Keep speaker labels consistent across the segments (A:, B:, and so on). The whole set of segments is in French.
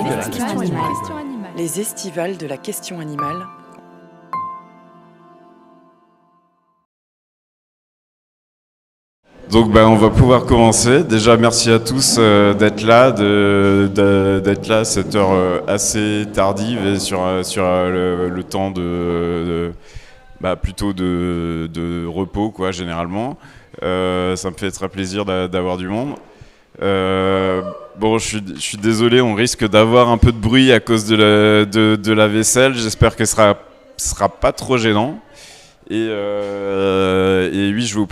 A: de la question animale. Les estivales de la question animale.
B: Donc on va pouvoir commencer. Déjà merci à tous d'être là, d'être là à cette heure assez tardive et sur le temps plutôt de repos quoi généralement. Ça me fait très plaisir d'avoir du monde. Je suis désolé, on risque d'avoir un peu de bruit à cause de la vaisselle. J'espère que ce sera pas trop gênant. Et oui, je vous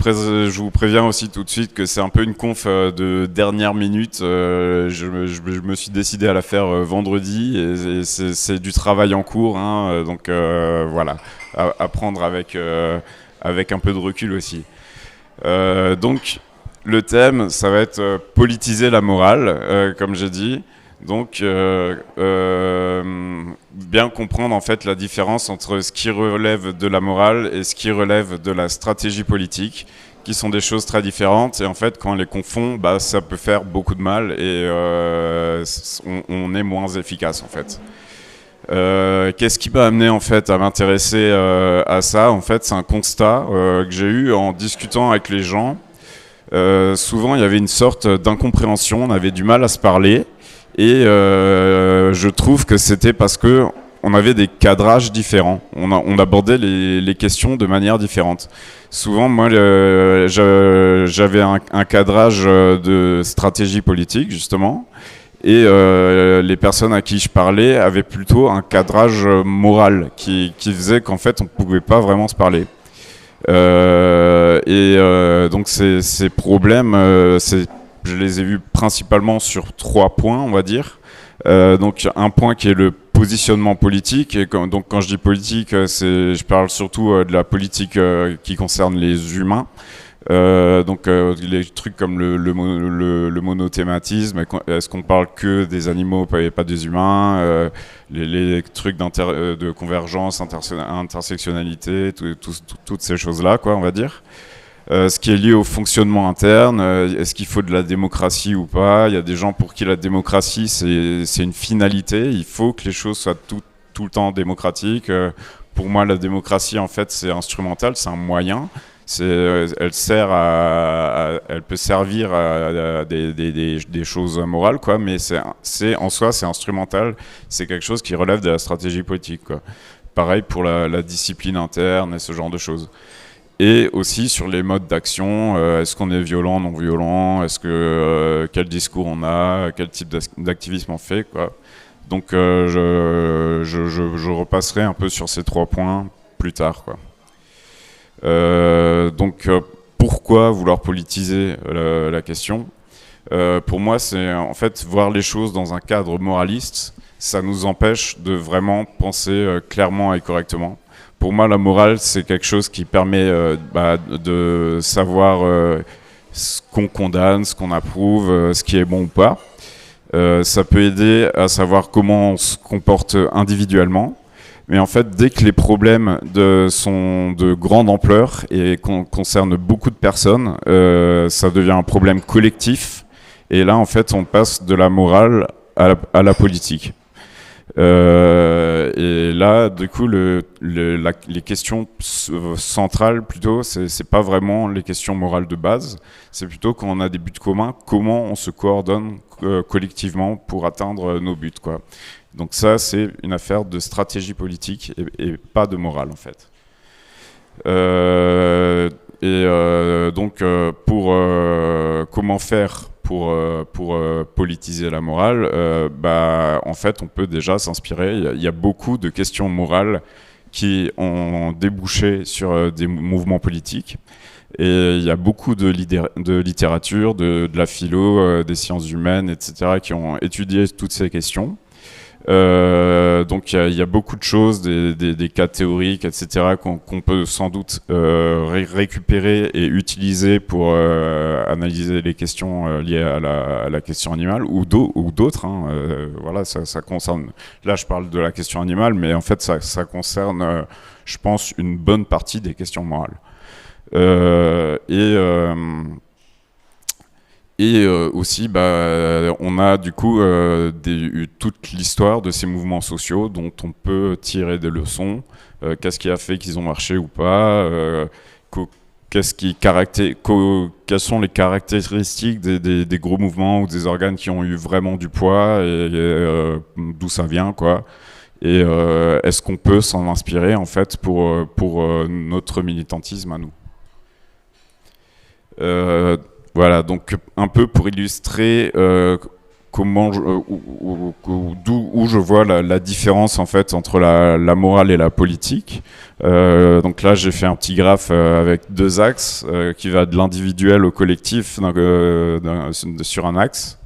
B: préviens aussi tout de suite que c'est un peu une conf de dernière minute. Je me suis décidé à la faire vendredi et c'est du travail en cours, hein, donc voilà, à prendre avec un peu de recul aussi. Donc le thème, ça va être politiser la morale, comme j'ai dit. Donc, bien comprendre en fait la différence entre ce qui relève de la morale et ce qui relève de la stratégie politique, qui sont des choses très différentes. Et en fait, quand on les confond, ça peut faire beaucoup de mal et on est moins efficace en fait. Qu'est-ce qui m'a amené en fait à m'intéresser à ça? En fait, c'est un constat que j'ai eu en discutant avec les gens. Souvent, il y avait une sorte d'incompréhension, on avait du mal à se parler. Et je trouve que c'était parce que on avait des cadrages différents. On abordait les questions de manière différente. Souvent, moi, j'avais un cadrage de stratégie politique, justement. Et les personnes à qui je parlais avaient plutôt un cadrage moral qui faisait qu'en fait, on ne pouvait pas vraiment se parler. Donc, ces problèmes, je les ai vus principalement sur 3 points, on va dire. Donc un point qui est le positionnement politique. Et donc quand je dis politique, je parle surtout de la politique qui concerne les humains. Donc les trucs comme le monothématisme, est-ce qu'on parle que des animaux et pas des humains, les trucs de convergence, intersectionnalité, toutes ces choses-là, quoi, on va dire. Ce qui est lié au fonctionnement interne, est-ce qu'il faut de la démocratie ou pas? Il y a des gens pour qui la démocratie c'est une finalité, il faut que les choses soient tout le temps démocratiques. Pour moi la démocratie en fait c'est instrumental, c'est un moyen, elle peut servir à des choses morales quoi, mais en soi c'est instrumental, c'est quelque chose qui relève de la stratégie politique quoi. Pareil pour la discipline interne et ce genre de choses. Et aussi sur les modes d'action, est-ce qu'on est violent, non violent, quel discours on a, quel type d'activisme on fait, quoi. Donc je repasserai un peu sur ces 3 points plus tard, quoi. Pourquoi vouloir politiser la question? Pour moi, c'est en fait voir les choses dans un cadre moraliste, ça nous empêche de vraiment penser clairement et correctement. Pour moi, la morale, c'est quelque chose qui permet de savoir ce qu'on condamne, ce qu'on approuve, ce qui est bon ou pas. Ça peut aider à savoir comment on se comporte individuellement. Mais en fait, dès que les problèmes sont de grande ampleur et concernent beaucoup de personnes, ça devient un problème collectif. Et là, en fait, on passe de la morale à la politique. Et là, du coup, les questions centrales, plutôt, c'est pas vraiment les questions morales de base, c'est plutôt quand on a des buts communs, comment on se coordonne collectivement pour atteindre nos buts, quoi. Donc ça, c'est une affaire de stratégie politique et pas de morale, en fait. Donc, comment faire pour politiser la morale, en fait, on peut déjà s'inspirer. Il y a beaucoup de questions morales qui ont débouché sur des mouvements politiques. Et il y a beaucoup de littérature, de la philo, des sciences humaines, etc., qui ont étudié toutes ces questions. Donc il y a beaucoup de choses, des cas théoriques, etc., qu'on peut sans doute récupérer et utiliser pour analyser les questions liées à la question animale ou d'autres. Hein, voilà, ça concerne. Là, je parle de la question animale, mais en fait, ça concerne, je pense, une bonne partie des questions morales. Et aussi, on a du coup toute l'histoire de ces mouvements sociaux dont on peut tirer des leçons. Qu'est-ce qui a fait qu'ils ont marché ou pas, quelles sont les caractéristiques des gros mouvements ou des organes qui ont eu vraiment du poids et d'où ça vient, quoi. Et est-ce qu'on peut s'en inspirer en fait pour notre militantisme à nous. Voilà, donc un peu pour illustrer où je vois la différence en fait entre la morale et la politique. Donc là, j'ai fait un petit graphe avec deux axes qui va de l'individuel au collectif sur un axe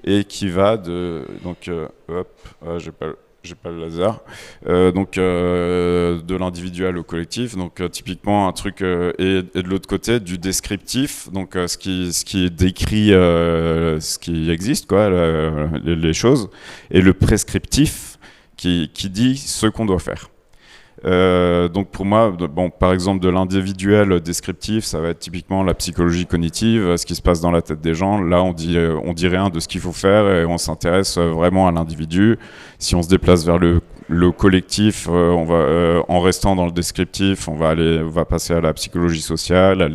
B: et qui va de j'ai pas le laser. De l'individuel au collectif. Donc typiquement un truc et de l'autre côté du descriptif. Donc ce qui est décrit, ce qui existe, quoi, les choses, et le prescriptif qui dit ce qu'on doit faire. Donc pour moi, par exemple de l'individuel descriptif, ça va être typiquement la psychologie cognitive, ce qui se passe dans la tête des gens. Là, on dit rien de ce qu'il faut faire et on s'intéresse vraiment à l'individu. Si on se déplace vers le collectif, on va en restant dans le descriptif, on va passer à la psychologie sociale, à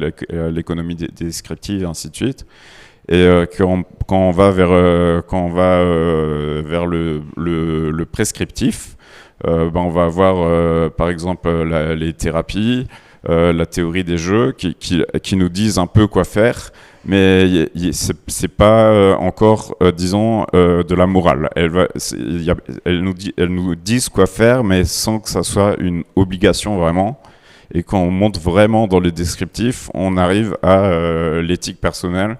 B: l'économie descriptive, et ainsi de suite. Et quand on va vers le prescriptif, on va avoir par exemple les thérapies, la théorie des jeux qui nous disent un peu quoi faire, mais c'est pas encore disons de la morale. Elles nous disent quoi faire, mais sans que ça soit une obligation vraiment. Et quand on monte vraiment dans les descriptifs, on arrive à l'éthique personnelle,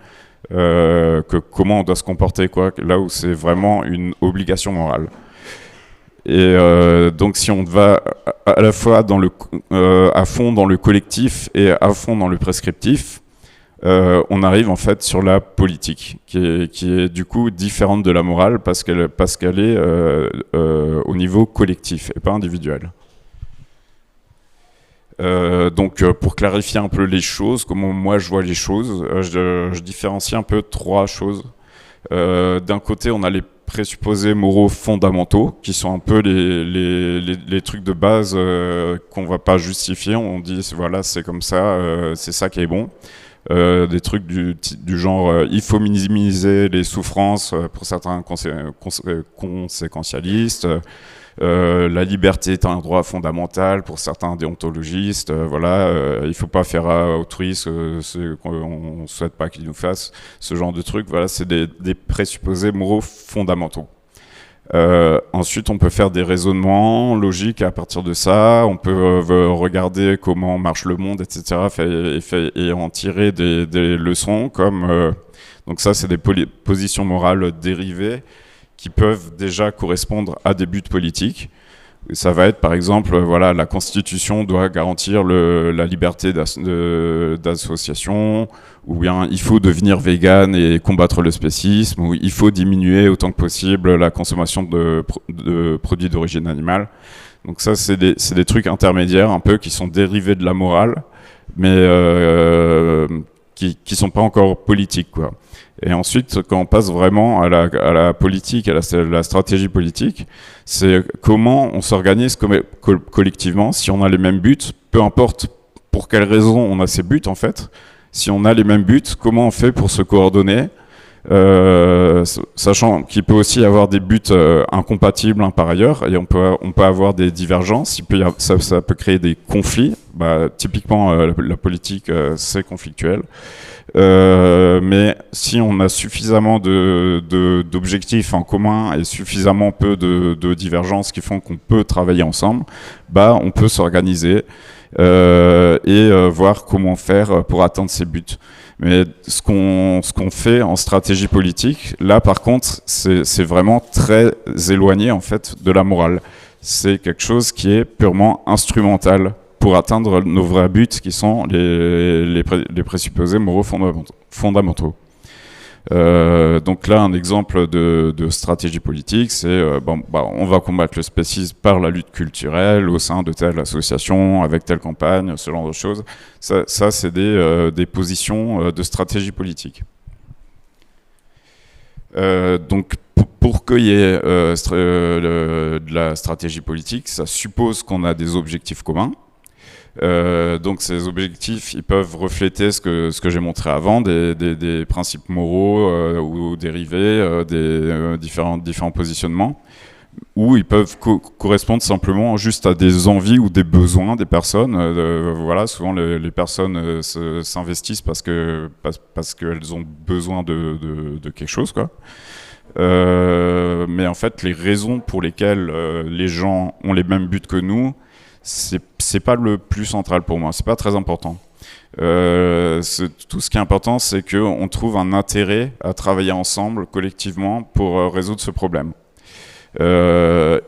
B: comment on doit se comporter, quoi, là où c'est vraiment une obligation morale. Et donc si on va à la fois à fond dans le collectif et à fond dans le prescriptif, on arrive en fait sur la politique qui est du coup différente de la morale parce qu'elle est au niveau collectif et pas individuel. Donc pour clarifier un peu les choses, comment moi je vois les choses, je différencie un peu trois choses. D'un côté, on a les présupposés moraux fondamentaux, qui sont un peu les trucs de base qu'on va pas justifier. On dit voilà, c'est comme ça, c'est ça qui est bon. Des trucs du genre il faut minimiser les souffrances pour certains conséquentialistes. La liberté est un droit fondamental pour certains déontologistes. Il faut pas faire à autrui ce qu'on souhaite pas qu'ils nous fassent. Ce genre de trucs, voilà, c'est des présupposés moraux fondamentaux. Ensuite, on peut faire des raisonnements logiques à partir de ça. On peut regarder comment marche le monde, etc. Et en tirer des leçons comme... donc ça, c'est des positions morales dérivées qui peuvent déjà correspondre à des buts politiques. Ça va être par exemple, la Constitution doit garantir la liberté d'association, ou bien il faut devenir vegan et combattre le spécisme, ou il faut diminuer autant que possible la consommation de produits d'origine animale. Donc ça, c'est des trucs intermédiaires un peu qui sont dérivés de la morale, mais qui sont pas encore politiques, quoi. Et ensuite, quand on passe vraiment à la politique, à la stratégie politique, c'est comment on s'organise collectivement, si on a les mêmes buts, peu importe pour quelles raisons on a ces buts en fait. Si on a les mêmes buts, comment on fait pour se coordonner, sachant qu'il peut aussi y avoir des buts incompatibles par ailleurs, et on peut avoir des divergences, ça peut créer des conflits. Typiquement, la politique, c'est conflictuel. Mais si on a suffisamment d'objectifs en commun et suffisamment peu de divergences qui font qu'on peut travailler ensemble, on peut s'organiser et voir comment faire pour atteindre ces buts. Mais ce qu'on fait en stratégie politique, là par contre, c'est vraiment très éloigné en fait de la morale. C'est quelque chose qui est purement instrumental pour atteindre nos vrais buts, qui sont les présupposés moraux fondamentaux. Donc là, un exemple de stratégie politique, c'est on va combattre le spécisme par la lutte culturelle au sein de telle association, avec telle campagne, ce genre de choses. Ça c'est des positions de stratégie politique. Donc pour qu'il y ait de la stratégie politique, ça suppose qu'on a des objectifs communs. Donc ces objectifs, ils peuvent refléter ce que j'ai montré avant, des principes moraux ou dérivés, différents positionnements, ou ils peuvent correspondre simplement juste à des envies ou des besoins des personnes. Voilà, souvent les personnes s'investissent parce qu'elles ont besoin de quelque chose, quoi. Mais en fait, les raisons pour lesquelles les gens ont les mêmes buts que nous, c'est pas le plus central pour moi, c'est pas très important. Tout ce qui est important, c'est qu'on trouve un intérêt à travailler ensemble, collectivement, pour résoudre ce problème. On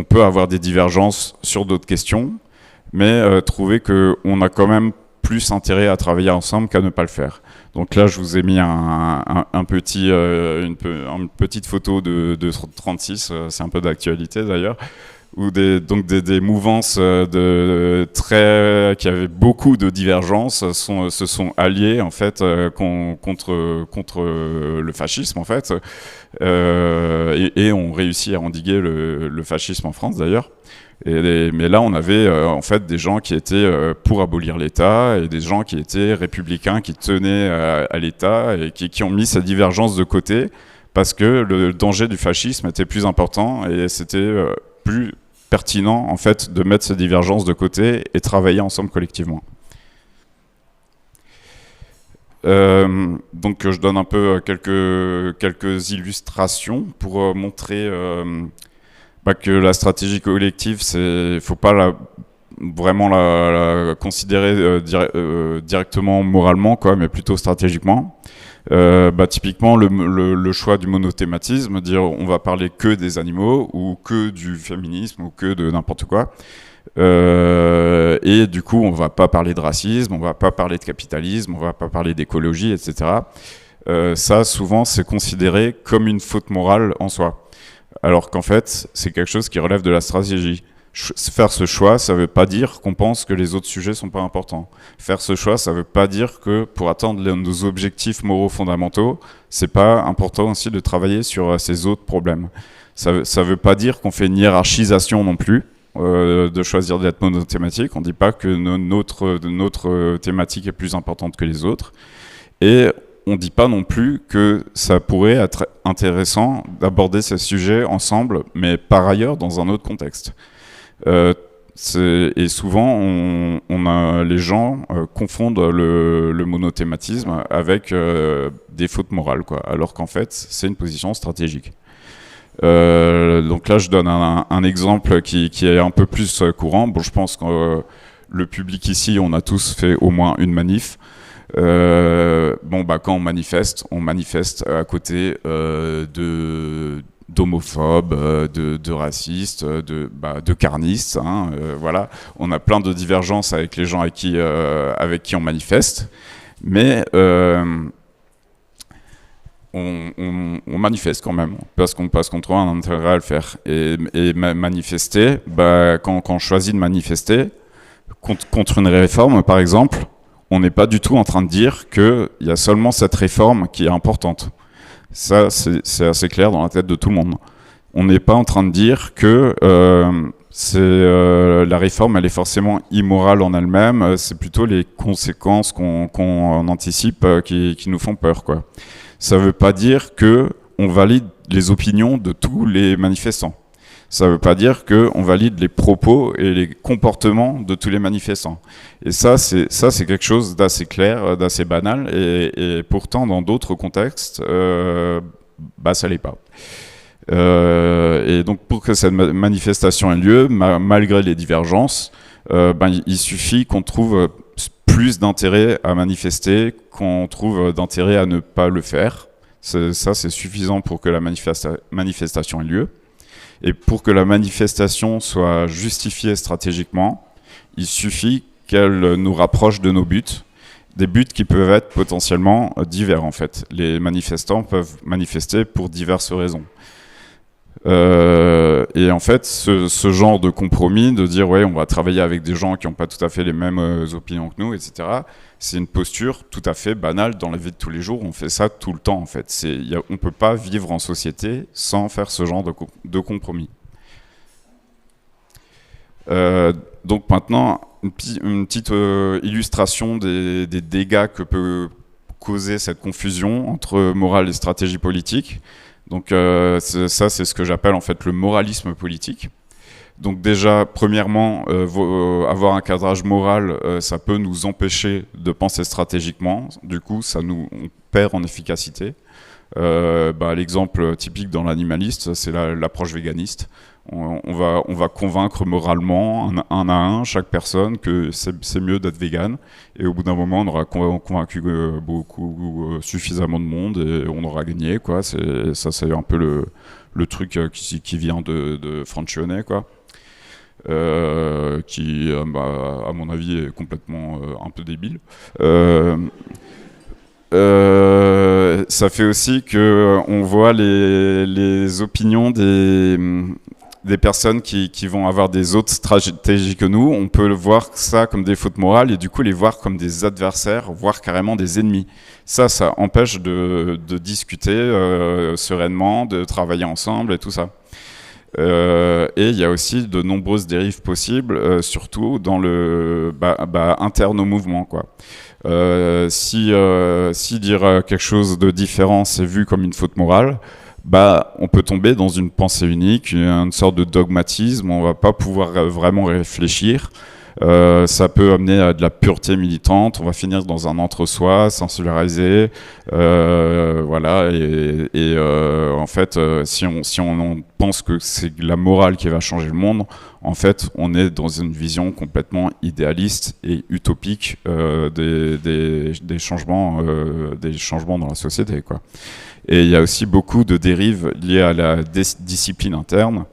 B: peut avoir des divergences sur d'autres questions, mais trouver qu'on a quand même plus intérêt à travailler ensemble qu'à ne pas le faire. Donc là, je vous ai mis une petite photo de 36, c'est un peu d'actualité d'ailleurs, où des mouvances qui avaient beaucoup de divergences se sont alliées en fait contre le fascisme en fait, et ont réussi à endiguer le fascisme en France d'ailleurs. Mais là, on avait en fait des gens qui étaient pour abolir l'État et des gens qui étaient républicains, qui tenaient à l'État et qui ont mis cette divergence de côté parce que le danger du fascisme était plus important et c'était plus pertinent en fait de mettre ces divergences de côté et travailler ensemble collectivement. Donc je donne un peu quelques illustrations pour montrer que la stratégie collective, faut pas vraiment la considérer directement moralement, quoi, mais plutôt stratégiquement. Typiquement le choix du monothématisme, dire on va parler que des animaux ou que du féminisme ou que de n'importe quoi, et du coup on va pas parler de racisme, on va pas parler de capitalisme, on va pas parler d'écologie, etc. Ça souvent c'est considéré comme une faute morale en soi, alors qu'en fait c'est quelque chose qui relève de la stratégie. Faire ce choix, ça ne veut pas dire qu'on pense que les autres sujets ne sont pas importants. Faire ce choix, ça ne veut pas dire que pour atteindre nos objectifs moraux fondamentaux, c'est pas important aussi de travailler sur ces autres problèmes. Ça ne veut pas dire qu'on fait une hiérarchisation non plus, de choisir d'être monothématique. On ne dit pas que notre thématique est plus importante que les autres. Et on ne dit pas non plus que ça pourrait être intéressant d'aborder ces sujets ensemble, mais par ailleurs dans un autre contexte. Et souvent, les gens confondent le monothématisme avec des fautes morales, quoi, alors qu'en fait, c'est une position stratégique. Donc là, je donne un exemple qui est un peu plus courant. Bon, je pense que le public ici, on a tous fait au moins une manif. Quand on manifeste à côté d'homophobes, de racistes, de carnistes, hein, voilà. On a plein de divergences avec les gens avec qui on manifeste, mais on manifeste quand même, parce qu'on trouve un intérêt à le faire. Et manifester, quand on choisit de manifester contre une réforme, par exemple, on n'est pas du tout en train de dire qu'il y a seulement cette réforme qui est importante. Ça, c'est assez clair dans la tête de tout le monde. On n'est pas en train de dire que la réforme, elle est forcément immorale en elle-même. C'est plutôt les conséquences qu'on anticipe qui nous font peur, quoi. Ça ne veut pas dire qu'on valide les opinions de tous les manifestants. Ça ne veut pas dire qu'on valide les propos et les comportements de tous les manifestants. Et ça, c'est quelque chose d'assez clair, d'assez banal, et pourtant, dans d'autres contextes, ça l'est pas. Et donc, pour que cette manifestation ait lieu, malgré les divergences, il suffit qu'on trouve plus d'intérêt à manifester, qu'on trouve d'intérêt à ne pas le faire. Ça, c'est suffisant pour que la manifestation ait lieu. Et pour que la manifestation soit justifiée stratégiquement, il suffit qu'elle nous rapproche de nos buts, des buts qui peuvent être potentiellement divers en fait. Les manifestants peuvent manifester pour diverses raisons. Et en fait, ce genre de compromis, de dire ouais, on va travailler avec des gens qui n'ont pas tout à fait les mêmes opinions que nous, etc., c'est une posture tout à fait banale dans la vie de tous les jours. On fait ça tout le temps, en fait. On ne peut pas vivre en société sans faire ce genre de compromis. Donc maintenant, une petite illustration des dégâts que peut causer cette confusion entre morale et stratégie politique. Donc ça, c'est ce que j'appelle en fait le moralisme politique. Donc déjà, premièrement, avoir un cadrage moral, ça peut nous empêcher de penser stratégiquement. Du coup, on perd en efficacité. L'exemple typique dans l'animaliste, c'est l'approche véganiste. On va convaincre moralement, un à un, chaque personne que c'est mieux d'être vegan. Et au bout d'un moment, on aura convaincu suffisamment de monde et on aura gagné, quoi. Ça, c'est un peu le truc qui vient de Francionet, quoi. Qui, à mon avis, est complètement un peu débile. Ça fait aussi qu'on voit les opinions des personnes qui vont avoir des autres stratégies que nous. On peut voir ça comme des fautes morales et du coup les voir comme des adversaires, voire carrément des ennemis. Ça empêche de discuter sereinement, de travailler ensemble et tout ça. Et il y a aussi de nombreuses dérives possibles, surtout dans le interne au mouvement, quoi. Si dire quelque chose de différent c'est vu comme une faute morale, on peut tomber dans une pensée unique, une sorte de dogmatisme, on va pas pouvoir vraiment réfléchir. Ça peut amener à de la pureté militante, on va finir dans un entre-soi, sensorialisé, voilà, et en fait, si on pense que c'est la morale qui va changer le monde, en fait, on est dans une vision complètement idéaliste et utopique des changements dans la société, quoi. Et il y a aussi beaucoup de dérives liées à la discipline interne.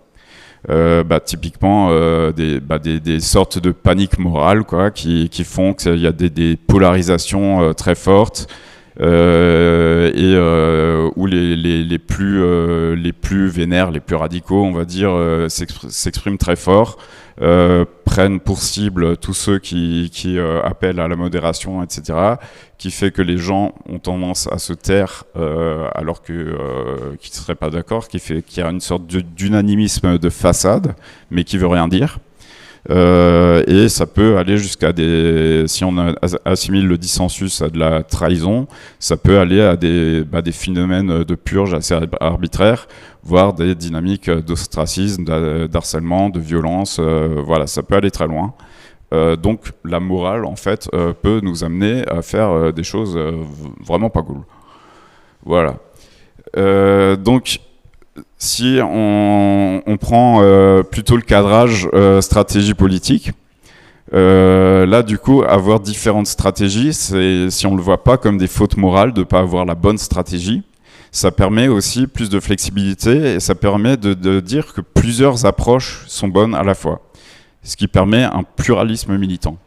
B: Typiquement des sortes de panique morale, quoi, qui font qu'il y a des polarisations très fortes où les plus vénères, les plus radicaux, on va dire, s'expriment très fort, prennent pour cible tous ceux qui appellent à la modération, etc., qui fait que les gens ont tendance à se taire alors qu'ils ne seraient pas d'accord, qui fait qu'il y a une sorte d'unanimisme de façade, mais qui veut rien dire. Et ça peut aller jusqu'à si on assimile le dissensus à de la trahison, ça peut aller à des phénomènes de purge assez arbitraires, voire des dynamiques d'ostracisme, d'harcèlement, de violence, voilà, ça peut aller très loin. Donc la morale, en fait, peut nous amener à faire des choses vraiment pas cool. Voilà. Donc, si on prend plutôt le cadrage stratégie politique, là, du coup, avoir différentes stratégies, si on ne le voit pas comme des fautes morales de ne pas avoir la bonne stratégie, ça permet aussi plus de flexibilité et ça permet de dire que plusieurs approches sont bonnes à la fois. Ce qui permet un pluralisme militant.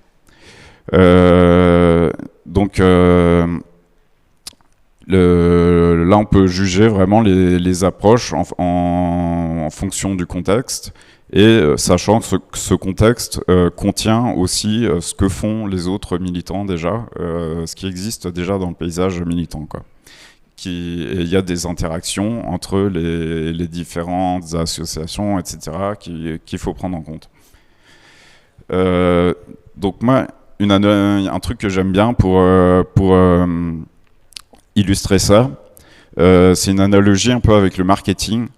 B: Là, on peut juger vraiment les approches en fonction du contexte et sachant que ce contexte contient aussi ce que font les autres militants déjà, ce qui existe déjà dans le paysage militant, quoi. Il y a des interactions entre les différentes associations, etc., qu'il faut prendre en compte. Donc moi, un truc que j'aime bien pour illustrer ça, c'est une analogie un peu avec le marketing.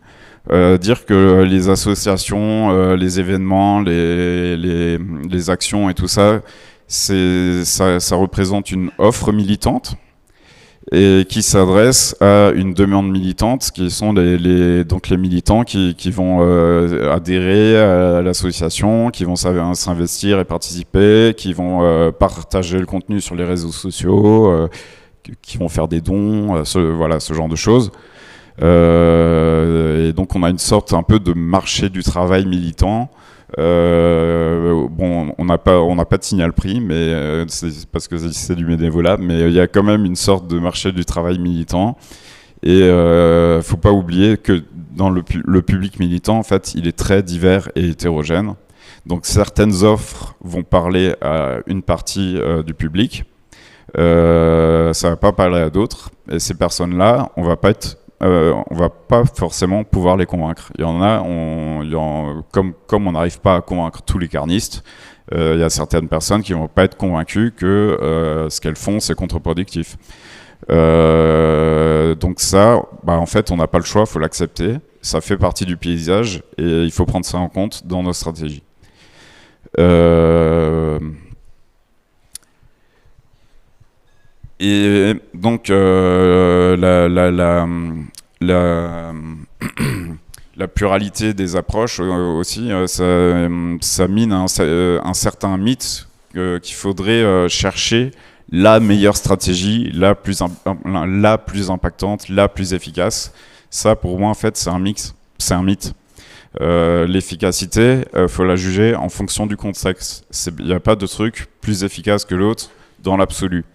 B: Dire que les associations, les événements, les actions et tout ça, ça représente une offre militante et qui s'adresse à une demande militante, qui sont donc les militants qui vont adhérer à l'association, qui vont s'investir et participer, qui vont partager le contenu sur les réseaux sociaux, qui vont faire des dons, voilà, ce genre de choses. Et donc on a une sorte un peu de marché du travail militant. Bon, on n'a pas de signal prix, mais c'est parce que c'est du bénévolat, mais il y a quand même une sorte de marché du travail militant. Et faut pas oublier que dans le public militant, en fait, il est très divers et hétérogène. Donc certaines offres vont parler à une partie du public, ça va pas parler à d'autres, et ces personnes-là, on va pas forcément pouvoir les convaincre. Il y en a, comme on n'arrive pas à convaincre tous les carnistes, il y a certaines personnes qui vont pas être convaincues que ce qu'elles font, c'est contre-productif. Donc ça, en fait, on n'a pas le choix, il faut l'accepter. Ça fait partie du paysage et il faut prendre ça en compte dans nos stratégies. Et donc la pluralité des approches aussi, ça mine un certain mythe qu'il faudrait chercher la meilleure stratégie, la plus impactante, la plus efficace. Ça, pour moi, en fait, c'est un mythe. L'efficacité, faut la juger en fonction du contexte. Il n'y a pas de truc plus efficace que l'autre dans l'absolu.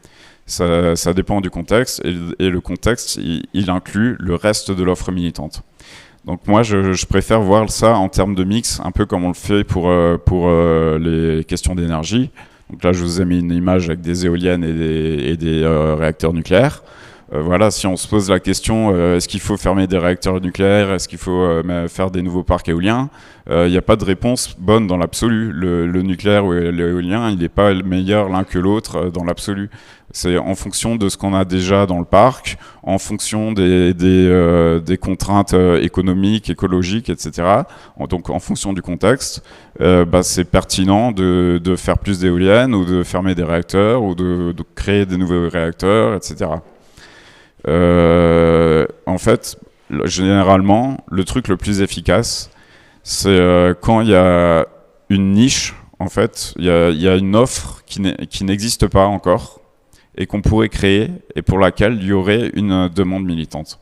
B: Ça dépend du contexte, et le contexte, il inclut le reste de l'offre militante. Donc moi, je préfère voir ça en termes de mix, un peu comme on le fait pour les questions d'énergie. Donc là, je vous ai mis une image avec des éoliennes et des réacteurs nucléaires. Voilà, si on se pose la question, est-ce qu'il faut fermer des réacteurs nucléaires, est-ce qu'il faut faire des nouveaux parcs éoliens, il n'y a pas de réponse bonne dans l'absolu. Le nucléaire ou l'éolien, il n'est pas meilleur l'un que l'autre dans l'absolu. C'est en fonction de ce qu'on a déjà dans le parc, en fonction des contraintes économiques, écologiques, etc. Donc en fonction du contexte, c'est pertinent de faire plus d'éoliennes ou de fermer des réacteurs ou de créer des nouveaux réacteurs, etc. En fait, généralement, le truc le plus efficace, c'est quand il y a une niche, en fait, il y a une offre qui n'existe pas encore et qu'on pourrait créer et pour laquelle il y aurait une demande militante.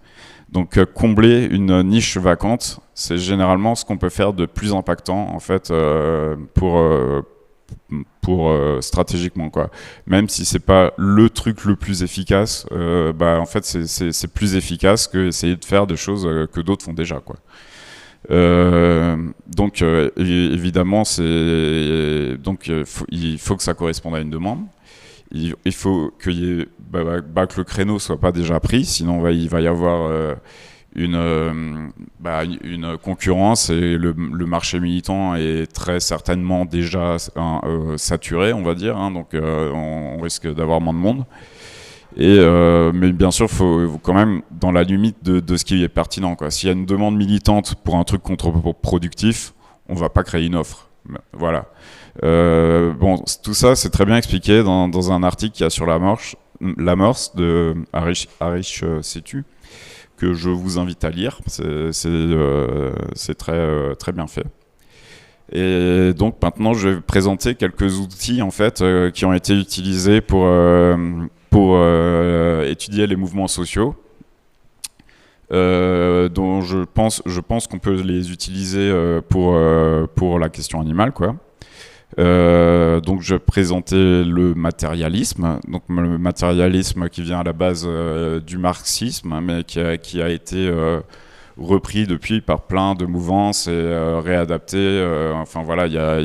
B: Donc combler une niche vacante, c'est généralement ce qu'on peut faire de plus impactant, en fait, pour stratégiquement, quoi. Même si c'est pas le truc le plus efficace, en fait c'est plus efficace que essayer de faire des choses que d'autres font déjà, quoi. Donc évidemment il faut que ça corresponde à une demande. Il faut que le créneau soit pas déjà pris, sinon il va y avoir une concurrence et le marché militant est très certainement déjà saturé, on va dire, hein, donc on risque d'avoir moins de monde. Mais bien sûr, faut quand même dans la limite de ce qui est pertinent, quoi. S'il y a une demande militante pour un truc contre-productif, on va pas créer une offre. Voilà. Tout ça, c'est très bien expliqué dans un article qu'il y a sur l'amorce de Harish Setu, que je vous invite à lire. C'est très, très bien fait. Et donc maintenant, je vais présenter quelques outils, en fait, qui ont été utilisés pour étudier les mouvements sociaux, dont je pense qu'on peut les utiliser pour la question animale, quoi. Donc je vais présenter le matérialisme. Donc le matérialisme qui vient à la base du marxisme, mais qui a été repris depuis par plein de mouvances et réadapté. Enfin voilà, il y a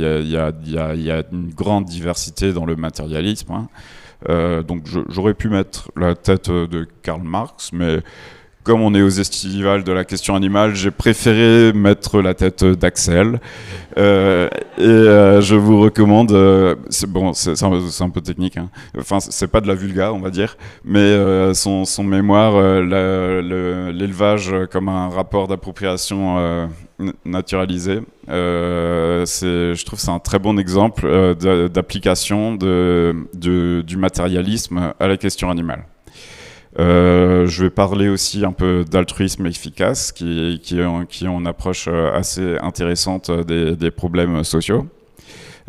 B: une grande diversité dans le matérialisme, hein. Donc j'aurais pu mettre la tête de Karl Marx, mais comme on est aux estivales de la question animale, j'ai préféré mettre la tête d'Axel. Je vous recommande, c'est un peu technique, hein. Enfin c'est pas de la vulga, on va dire, mais son mémoire, l'élevage comme un rapport d'appropriation naturalisé, je trouve que c'est un très bon exemple d'application du matérialisme à la question animale. Je vais parler aussi un peu d'altruisme efficace, qui ont une approche assez intéressante des problèmes sociaux.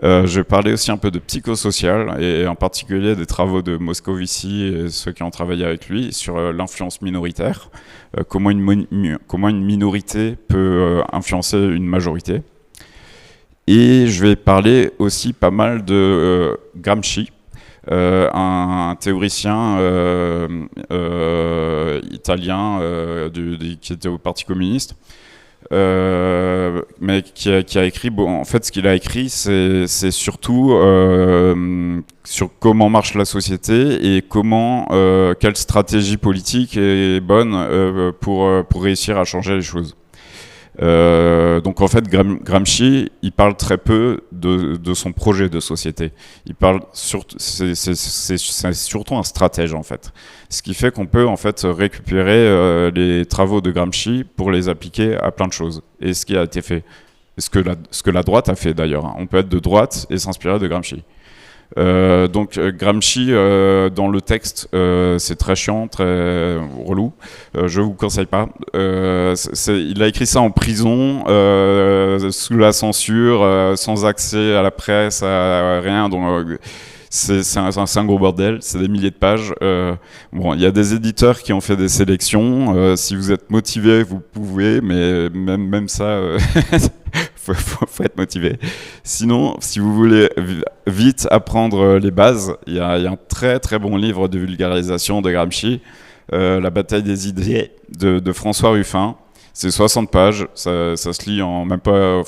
B: Je vais parler aussi un peu de psychosocial, et en particulier des travaux de Moscovici et ceux qui ont travaillé avec lui sur l'influence minoritaire, comment une minorité peut influencer une majorité. Et je vais parler aussi pas mal de Gramsci, un théoricien italien qui était au Parti communiste, mais qui a écrit, en fait ce qu'il a écrit c'est surtout sur comment marche la société et quelle stratégie politique est bonne pour réussir à changer les choses. Donc en fait Gramsci il parle très peu de son projet de société. Il parle c'est surtout un stratège en fait. Ce qui fait qu'on peut en fait récupérer les travaux de Gramsci pour les appliquer à plein de choses. Et ce qui a été fait, ce que la droite a fait d'ailleurs. On peut être de droite et s'inspirer de Gramsci. Donc Gramsci dans le texte c'est très chiant, très relou, je vous conseille pas. Il a écrit ça en prison, sous la censure, sans accès à la presse, à rien, donc c'est un gros bordel, c'est des milliers de pages. Bon, il y a des éditeurs qui ont fait des sélections, si vous êtes motivé vous pouvez, mais même ça faut être motivé. Sinon, si vous voulez vite apprendre les bases, il y a un très très bon livre de vulgarisation de Gramsci, La bataille des idées de François Ruffin. C'est 60 pages, ça se lit en même pas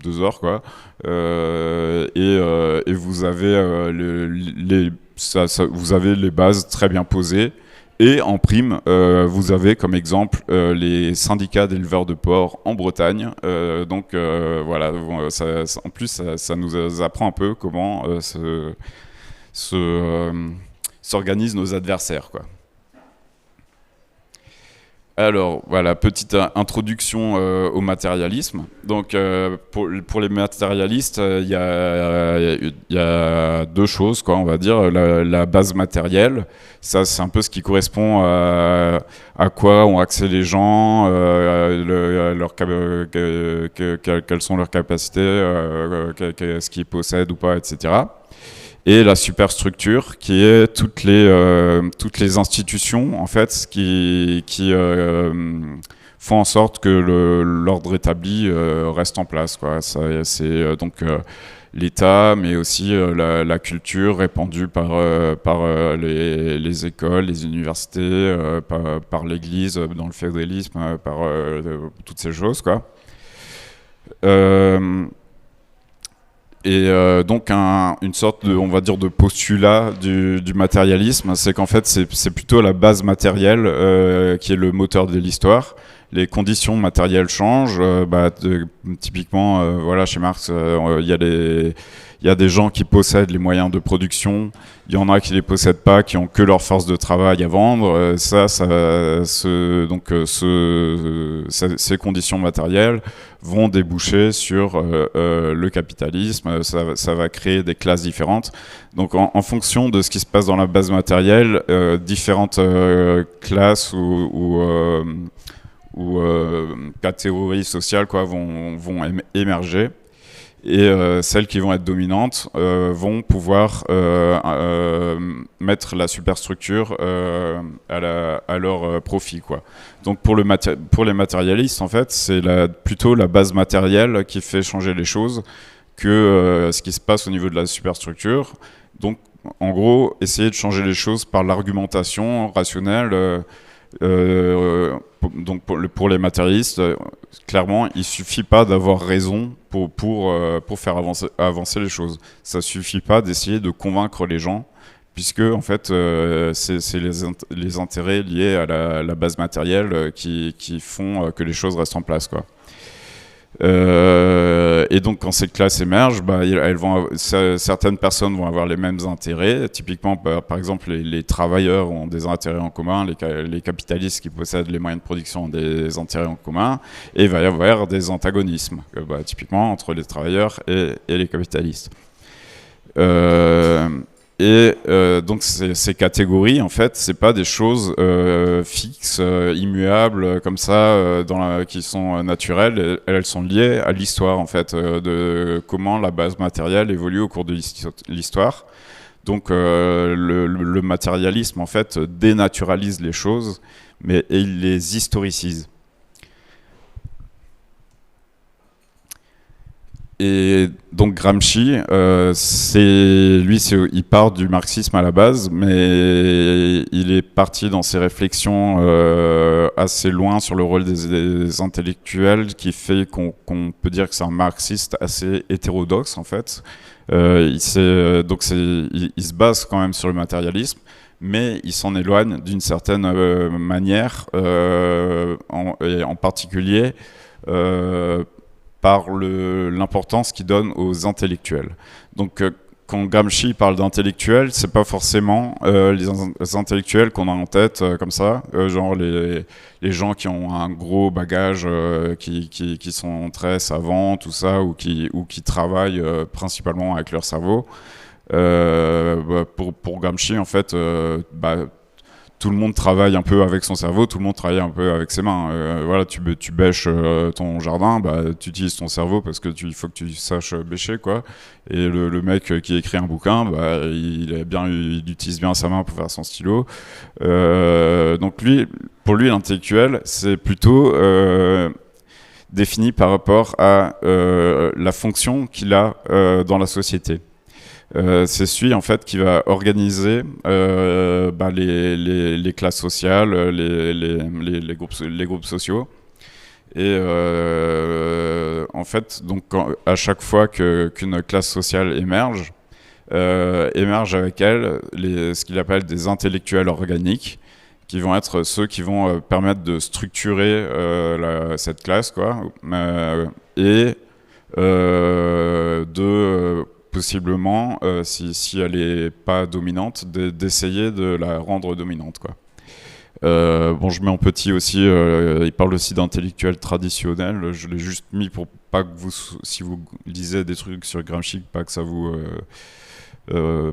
B: 2 heures quoi. Et vous avez vous avez les bases très bien posées. Et en prime, vous avez comme exemple les syndicats d'éleveurs de porcs en Bretagne. Donc voilà, en plus ça nous apprend un peu comment s'organisent nos adversaires, quoi. Alors voilà, petite introduction au matérialisme. Donc pour les matérialistes, il y a 2 choses, quoi, on va dire. La base matérielle, ça c'est un peu ce qui correspond à quoi ont accès les gens, quelles sont leurs capacités, ce qu'ils possèdent ou pas, etc. Et la superstructure qui est toutes les institutions en fait qui font en sorte que l'ordre établi reste en place, quoi. C'est donc l'État, mais aussi la culture répandue par les écoles, les universités, par l'Église, dans le féodalisme, par toutes ces choses, quoi. Et donc une sorte de, on va dire, de postulat du matérialisme, c'est qu'en fait c'est plutôt la base matérielle qui est le moteur de l'histoire. Les conditions matérielles changent, typiquement voilà, chez Marx il y a des gens qui possèdent les moyens de production, il y en a qui les possèdent pas, qui ont que leur force de travail à vendre. Ces conditions matérielles vont déboucher sur le capitalisme. Ça va créer des classes différentes. Donc en fonction de ce qui se passe dans la base matérielle, différentes classes ou catégories sociales, quoi, vont émerger. Et celles qui vont être dominantes vont pouvoir mettre la superstructure à leur profit, quoi. Donc pour les matérialistes, en fait, c'est plutôt la base matérielle qui fait changer les choses que ce qui se passe au niveau de la superstructure. Donc en gros, essayer de changer les choses par l'argumentation rationnelle. Donc pour les matérialistes, clairement, il suffit pas d'avoir raison pour faire avancer les choses. Ça suffit pas d'essayer de convaincre les gens, puisque en fait c'est les intérêts liés à la base matérielle qui font que les choses restent en place, quoi. Et donc quand ces classes émergent, certaines personnes vont avoir les mêmes intérêts. Typiquement, par exemple, les travailleurs ont des intérêts en commun, les capitalistes qui possèdent les moyens de production ont des intérêts en commun, et il va y avoir des antagonismes, typiquement entre les travailleurs et les capitalistes. Donc ces catégories, en fait, c'est pas des choses fixes, immuables comme ça, qui sont naturelles. Elles sont liées à l'histoire, en fait, de comment la base matérielle évolue au cours de l'histoire. Donc le matérialisme, en fait, dénaturalise les choses, mais il les historicise. Et donc Gramsci, il part du marxisme à la base, mais il est parti dans ses réflexions assez loin sur le rôle des intellectuels, qui fait qu'on peut dire que c'est un marxiste assez hétérodoxe en fait. Il se base quand même sur le matérialisme, mais il s'en éloigne d'une certaine manière, en particulier par l'importance qu'il donne aux intellectuels. Donc quand Gramsci parle d'intellectuels, c'est pas forcément les intellectuels qu'on a en tête comme ça, genre les gens qui ont un gros bagage, qui sont très savants, tout ça, ou qui travaillent principalement avec leur cerveau. Pour Gramsci, en fait, tout le monde travaille un peu avec son cerveau, tout le monde travaille un peu avec ses mains. Voilà, tu bêches ton jardin, tu utilises ton cerveau parce que il faut que tu saches bêcher, quoi. Et le mec qui écrit un bouquin, il utilise bien sa main pour faire son stylo. Donc pour lui, l'intellectuel, c'est plutôt défini par rapport à la fonction qu'il a dans la société. C'est celui en fait qui va organiser les classes sociales, les groupes sociaux. Et en fait, donc à chaque fois qu'une classe sociale émerge avec elle ce qu'il appelle des intellectuels organiques, qui vont être ceux qui vont permettre de structurer cette classe, quoi, et possiblement, si elle n'est pas dominante, d'essayer de la rendre dominante, quoi. Je mets en petit aussi, il parle aussi d'intellectuels traditionnels. Je l'ai juste mis pour pas que si vous lisez des trucs sur Gramsci, pas que ça vous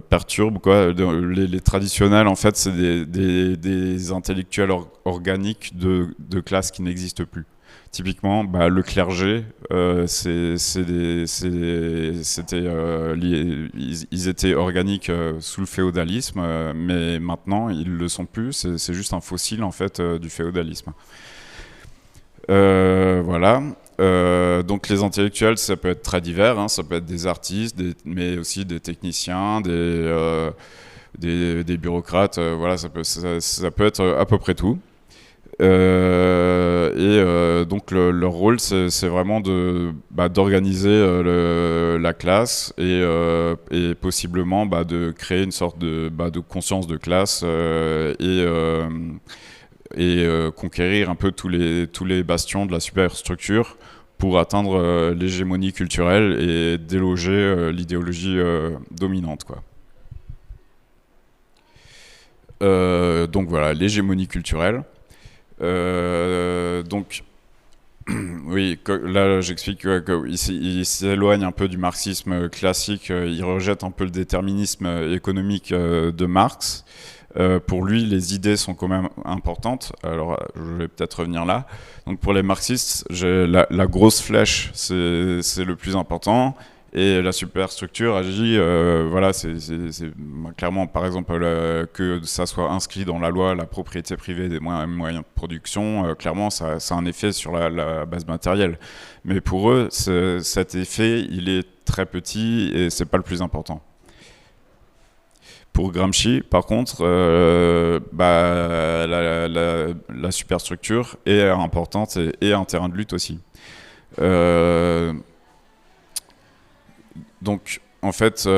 B: perturbe, quoi. Les traditionnels, en fait, c'est des intellectuels organiques de classes qui n'existent plus. Typiquement, le clergé, ils étaient organiques sous le féodalisme, mais maintenant ils le sont plus. C'est juste un fossile en fait du féodalisme. Voilà. Donc les intellectuels, ça peut être très divers, hein, ça peut être des artistes, mais aussi des techniciens, des bureaucrates. Voilà, ça peut être à peu près tout. Donc leur rôle, c'est vraiment d'organiser la classe et possiblement de créer une sorte de conscience de classe et conquérir un peu tous les bastions de la superstructure pour atteindre l'hégémonie culturelle et déloger l'idéologie dominante, quoi. Donc voilà, l'hégémonie culturelle. Donc, oui, là j'explique qu'il s'éloigne un peu du marxisme classique, il rejette un peu le déterminisme économique de Marx. Pour lui, les idées sont quand même importantes. Alors, je vais peut-être revenir là. Donc, pour les marxistes, la grosse flèche, c'est le plus important. Et la superstructure agit, voilà, c'est clairement, par exemple, que ça soit inscrit dans la loi, la propriété privée des moyens de production, clairement, ça a un effet sur la base matérielle. Mais pour eux, cet effet, il est très petit et c'est pas le plus important. Pour Gramsci, par contre, la superstructure est importante et un terrain de lutte aussi. Donc, en fait,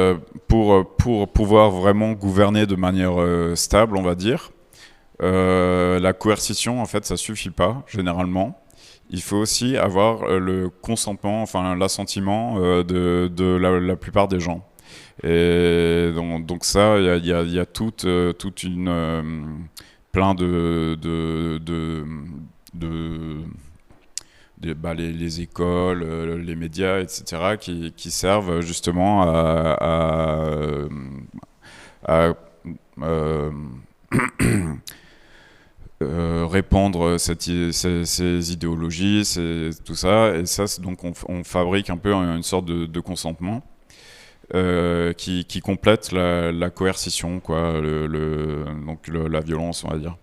B: pour pouvoir vraiment gouverner de manière stable, on va dire, la coercition, en fait, ça suffit pas, généralement. Il faut aussi avoir le consentement, enfin l'assentiment de la plupart des gens. Et donc ça, il y a toute une plein les écoles, les médias, etc., qui servent justement à répandre ces idéologies, tout ça. Et ça, donc on fabrique un peu une sorte de consentement qui complète la coercition, quoi, la violence, on va dire.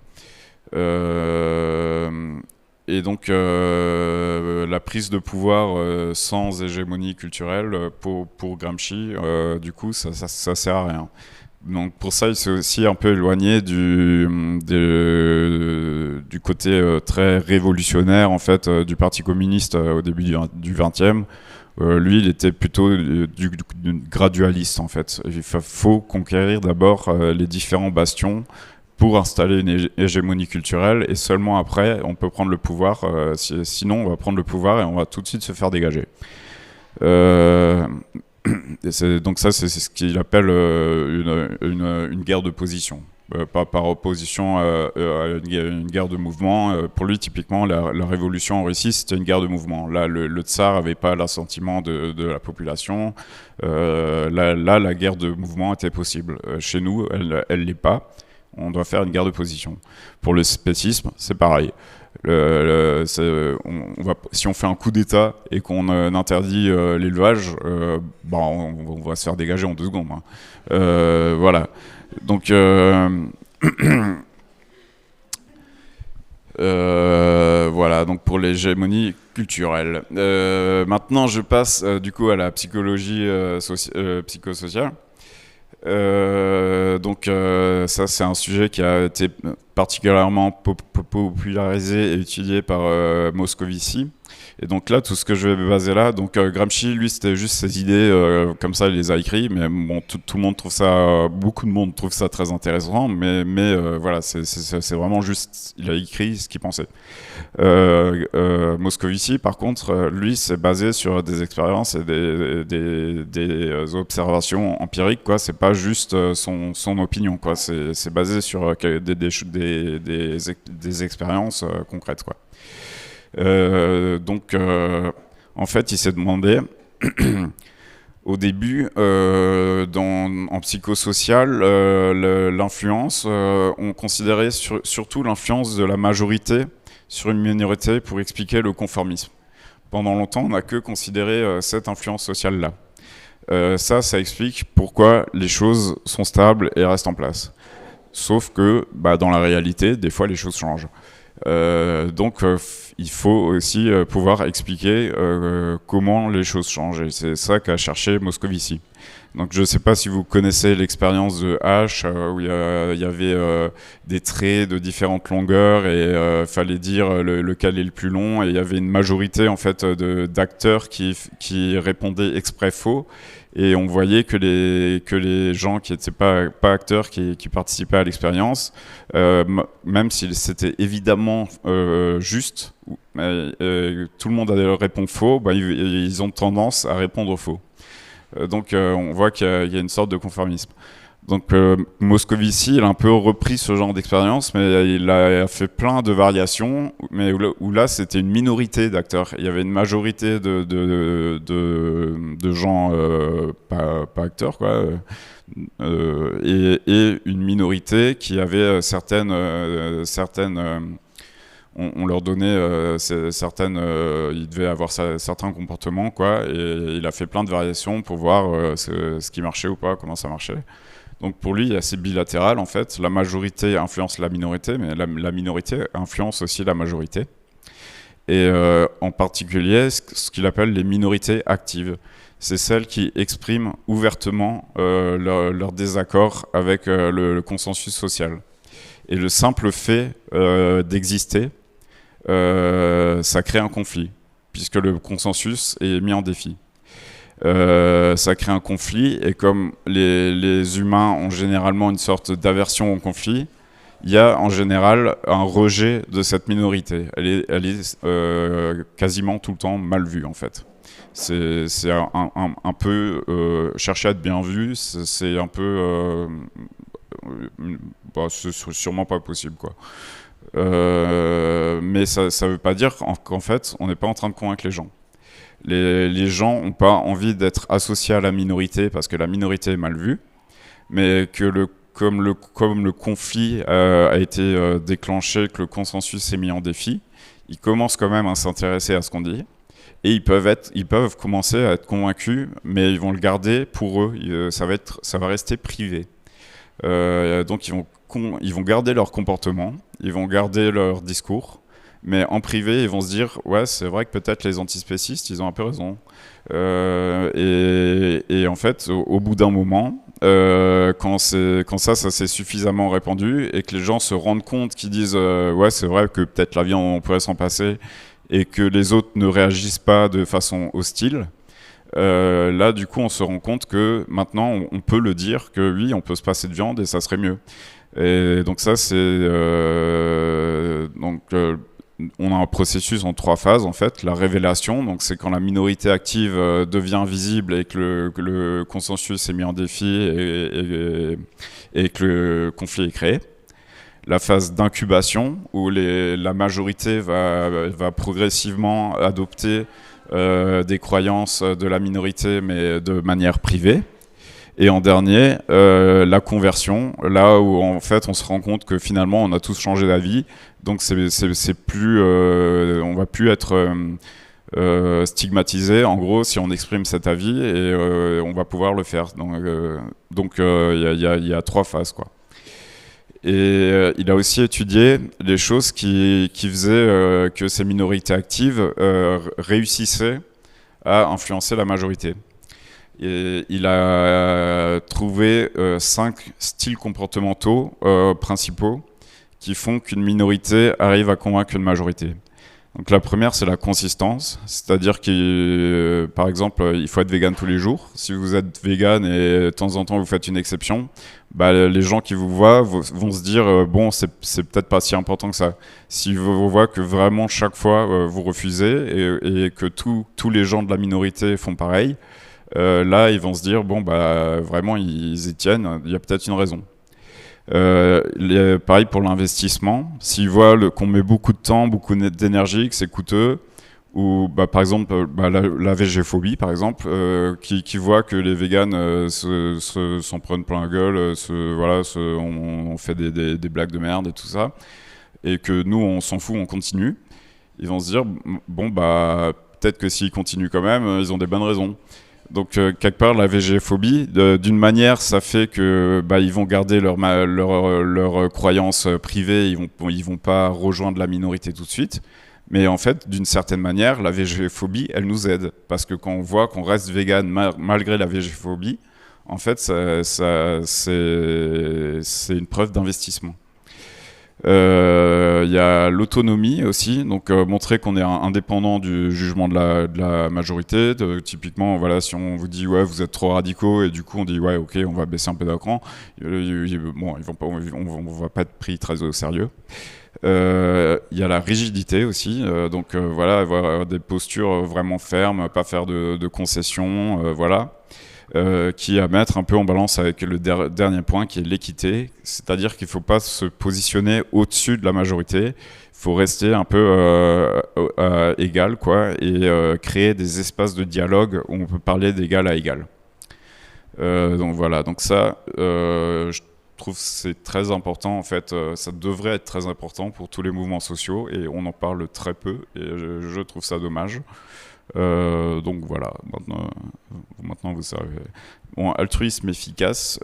B: Et donc la prise de pouvoir sans hégémonie culturelle pour Gramsci, du coup, ça sert à rien. Donc pour ça, il s'est aussi un peu éloigné du côté très révolutionnaire en fait du Parti communiste au début du XXe. Lui, il était plutôt du gradualiste en fait. Il faut conquérir d'abord les différents bastions pour installer une hégémonie culturelle, et seulement après on peut prendre le pouvoir. Sinon on va prendre le pouvoir et on va tout de suite se faire dégager. Donc ça, c'est ce qu'il appelle une guerre de position. Par opposition à une guerre de mouvement. Pour lui, typiquement, la révolution en Russie, c'était une guerre de mouvement. Là, le tsar n'avait pas l'assentiment de la population. Là, la guerre de mouvement était possible. Chez nous, elle l'est pas. On doit faire une guerre de position. Pour le spécisme, c'est pareil. Si on fait un coup d'État et qu'on interdit l'élevage, on va se faire dégager en 2 secondes. Hein. Voilà. Donc, voilà. Donc pour l'hégémonie culturelle. Maintenant, je passe du coup à la psychologie psychosociale. Donc ça, c'est un sujet qui a été particulièrement popularisé et étudié par Moscovici. Et donc là, tout ce que je vais baser là, donc Gramsci, lui, c'était juste ses idées, comme ça, il les a écrits, mais bon, tout le monde trouve ça, beaucoup de monde trouve ça très intéressant, mais voilà, c'est vraiment juste, il a écrit ce qu'il pensait. Moscovici, par contre, lui, c'est basé sur des expériences et des observations empiriques, quoi. C'est pas juste son opinion, quoi. C'est basé sur des expériences concrètes, quoi. Donc, en fait, il s'est demandé, au début, en psychosocial, l'influence, on considérait surtout l'influence de la majorité sur une minorité pour expliquer le conformisme. Pendant longtemps, on n'a que considéré cette influence sociale-là. Ça explique pourquoi les choses sont stables et restent en place. Sauf que, dans la réalité, des fois, les choses changent. Donc il faut aussi pouvoir expliquer comment les choses changent, et c'est ça qu'a cherché Moscovici. Donc je ne sais pas si vous connaissez l'expérience de H, où il y avait des traits de différentes longueurs et fallait dire lequel est le plus long, et il y avait une majorité en fait d'acteurs qui répondaient exprès faux. Et on voyait que les gens qui n'étaient pas acteurs, qui participaient à l'expérience, même si c'était évidemment juste, tout le monde répond faux, ils ont tendance à répondre faux. Donc on voit qu'il y a une sorte de conformisme. Donc Moscovici, il a un peu repris ce genre d'expérience, mais il a fait plein de variations, mais où là c'était une minorité d'acteurs. Il y avait une majorité de gens pas acteurs, quoi, et une minorité qui avait certaines on leur donnait certaines, ils devaient avoir certains comportements, quoi, et il a fait plein de variations pour voir ce qui marchait ou pas, comment ça marchait. Donc pour lui, c'est bilatéral en fait. La majorité influence la minorité, mais la minorité influence aussi la majorité. Et en particulier, ce qu'il appelle les minorités actives. C'est celles qui expriment ouvertement leur désaccord avec le consensus social. Et le simple fait d'exister, ça crée un conflit, puisque le consensus est mis en défi. Ça crée un conflit, et comme les humains ont généralement une sorte d'aversion au conflit, il y a en général un rejet de cette minorité. Elle est quasiment tout le temps mal vue en fait. C'est un peu chercher à être bien vu, c'est un peu c'est sûrement pas possible, quoi. Mais ça veut pas dire qu'en fait on n'est pas en train de convaincre les gens. Les gens n'ont pas envie d'être associés à la minorité parce que la minorité est mal vue, mais que comme le conflit a été déclenché, que le consensus est mis en défi, ils commencent quand même à s'intéresser à ce qu'on dit, et ils peuvent commencer à être convaincus, mais ils vont le garder pour eux, ça va rester privé. Donc ils vont garder leur comportement, ils vont garder leur discours, Mais en privé, ils vont se dire, ouais, c'est vrai que peut-être les antispécistes, ils ont un peu raison. Et en fait, au bout d'un moment, quand ça s'est suffisamment répandu et que les gens se rendent compte, qu'ils disent, ouais, c'est vrai que peut-être la viande, on pourrait s'en passer, et que les autres ne réagissent pas de façon hostile, là, du coup, on se rend compte que maintenant, on peut le dire que oui, on peut se passer de viande et ça serait mieux. Et donc ça, on a un processus en 3 phases en fait. La révélation, donc c'est quand la minorité active devient visible et que le consensus est mis en défi et que le conflit est créé. La phase d'incubation, où la majorité va progressivement adopter des croyances de la minorité, mais de manière privée. Et en dernier, la conversion, là où en fait on se rend compte que finalement on a tous changé d'avis, donc c'est plus, on va plus être stigmatisé en gros si on exprime cet avis et on va pouvoir le faire. Donc il y a 3 phases quoi. Et il a aussi étudié les choses qui faisaient que ces minorités actives réussissaient à influencer la majorité. Et il a trouvé 5 styles comportementaux principaux qui font qu'une minorité arrive à convaincre une majorité. Donc la première, c'est la consistance, c'est-à-dire que, par exemple, il faut être vegan tous les jours. Si vous êtes vegan et de temps en temps vous faites une exception, bah, les gens qui vous voient vont se dire bon, c'est peut-être pas si important que ça. Si vous voient que vraiment chaque fois vous refusez et que tous les gens de la minorité font pareil, là ils vont se dire bon bah vraiment ils y tiennent, il y a peut-être une raison. Pareil pour l'investissement, s'ils voient qu'on met beaucoup de temps, beaucoup d'énergie, que c'est coûteux, ou bah, par exemple la végéphobie par exemple, qui voit que les véganes s'en prennent plein la gueule, on fait des blagues de merde et tout ça, et que nous on s'en fout, on continue, ils vont se dire bon bah peut-être que s'ils continuent quand même, ils ont des bonnes raisons. Donc quelque part la végéphobie, d'une manière ça fait que ils vont garder leur croyance privée, ils vont pas rejoindre la minorité tout de suite, mais en fait d'une certaine manière la végéphobie elle nous aide, parce que quand on voit qu'on reste vegan malgré la végéphobie, en fait c'est une preuve d'investissement. Il y a l'autonomie aussi, donc montrer qu'on est indépendant du jugement de la majorité. Typiquement, voilà, si on vous dit ouais vous êtes trop radicaux et du coup on dit ouais ok on va baisser un peu d'un cran, bon on va pas être pris très au sérieux. Il y a la rigidité aussi, donc voilà, avoir des postures vraiment fermes, pas faire de concessions, voilà. Qui à mettre un peu en balance avec le dernier point qui est l'équité, c'est-à-dire qu'il ne faut pas se positionner au-dessus de la majorité, il faut rester un peu égal quoi, et créer des espaces de dialogue où on peut parler d'égal à égal. Donc voilà, donc ça je trouve que c'est très important en fait, ça devrait être très important pour tous les mouvements sociaux et on en parle très peu et je trouve ça dommage. Donc voilà, maintenant vous savez. Bon, altruisme efficace,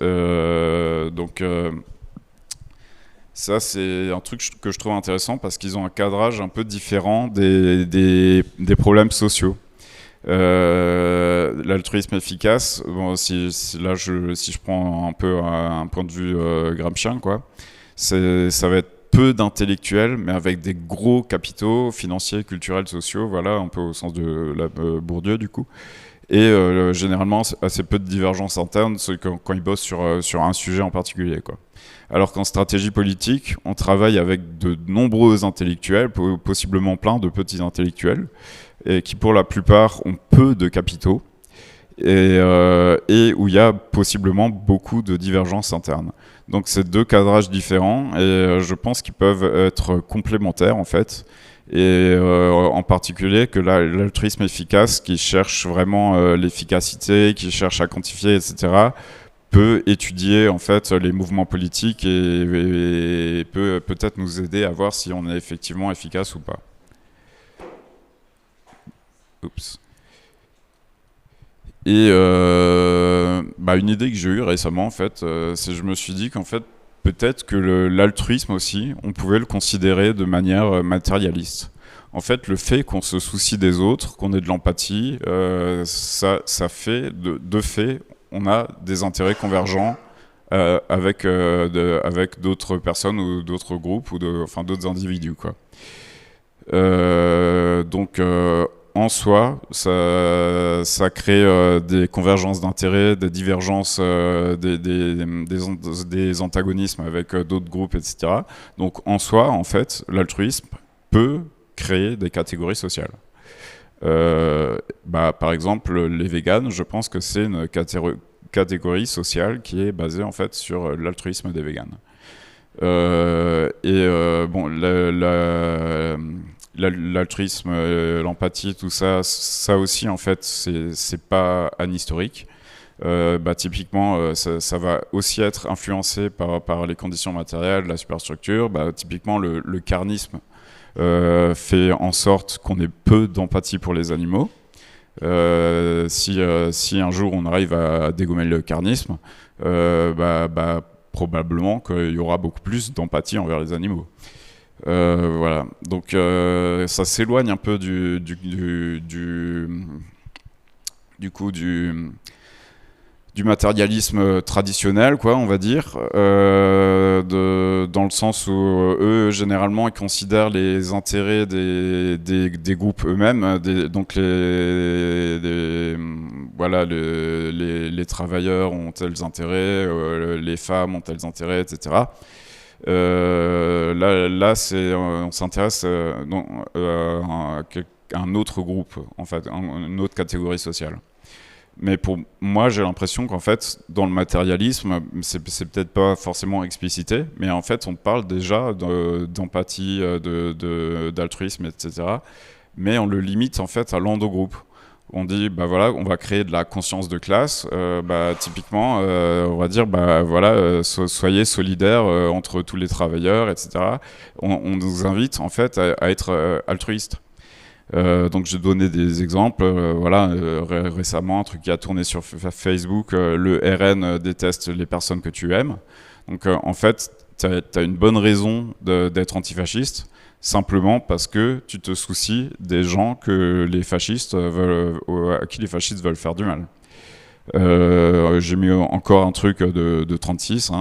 B: ça c'est un truc que je trouve intéressant parce qu'ils ont un cadrage un peu différent des problèmes sociaux. L'altruisme efficace, bon, si je prends un peu un point de vue gramscien, quoi, ça va être peu d'intellectuels, mais avec des gros capitaux financiers, culturels, sociaux, voilà, un peu au sens de Bourdieu du coup. Et généralement assez peu de divergences internes quand ils bossent sur un sujet en particulier, quoi. Alors qu'en stratégie politique, on travaille avec de nombreux intellectuels, possiblement plein de petits intellectuels, et qui pour la plupart ont peu de capitaux, et où il y a possiblement beaucoup de divergences internes. Donc c'est 2 cadrages différents, et je pense qu'ils peuvent être complémentaires en fait. Et en particulier que l'altruisme efficace, qui cherche vraiment l'efficacité, qui cherche à quantifier, etc., peut étudier en fait les mouvements politiques et peut peut-être nous aider à voir si on est effectivement efficace ou pas. Oups. Et une idée que j'ai eue récemment en fait, c'est je me suis dit qu'en fait peut-être que l'altruisme aussi, on pouvait le considérer de manière matérialiste. En fait, le fait qu'on se soucie des autres, qu'on ait de l'empathie, ça fait, de fait, on a des intérêts convergents avec d'autres personnes ou d'autres groupes ou d'autres individus, quoi. Donc en soi, ça crée des convergences d'intérêts, des divergences, des antagonismes avec d'autres groupes, etc. Donc en soi, en fait, l'altruisme peut créer des catégories sociales. Par exemple, les véganes, je pense que c'est une catégorie sociale qui est basée en fait sur l'altruisme des véganes. Bon, l'altruisme, l'empathie, tout ça, ça aussi en fait, c'est pas anhistorique. Typiquement, ça va aussi être influencé par les conditions matérielles, la superstructure. Typiquement, le carnisme fait en sorte qu'on ait peu d'empathie pour les animaux. Si un jour on arrive à dégommer le carnisme, probablement qu'il y aura beaucoup plus d'empathie envers les animaux. Voilà. Donc ça s'éloigne un peu du matérialisme traditionnel, quoi, on va dire, dans le sens où eux, généralement, ils considèrent les intérêts des groupes eux-mêmes, donc les travailleurs ont tels intérêts, les femmes ont tels intérêts, etc. Là, on s'intéresse à un autre groupe, en fait, une autre catégorie sociale. Mais pour moi, j'ai l'impression qu'en fait, dans le matérialisme, c'est peut-être pas forcément explicité, mais en fait, on parle déjà d'empathie, d'altruisme, etc. Mais on le limite en fait à l'endogroupe. On dit, on va créer de la conscience de classe. Typiquement, on va dire, soyez solidaires entre tous les travailleurs, etc. On nous invite en fait à être altruistes. Donc je donnais des exemples, récemment un truc qui a tourné sur Facebook, le RN déteste les personnes que tu aimes. Donc en fait, t'as une bonne raison d'être antifasciste, simplement parce que tu te soucies des gens que les fascistes à qui les fascistes veulent faire du mal. J'ai mis encore un truc de 36,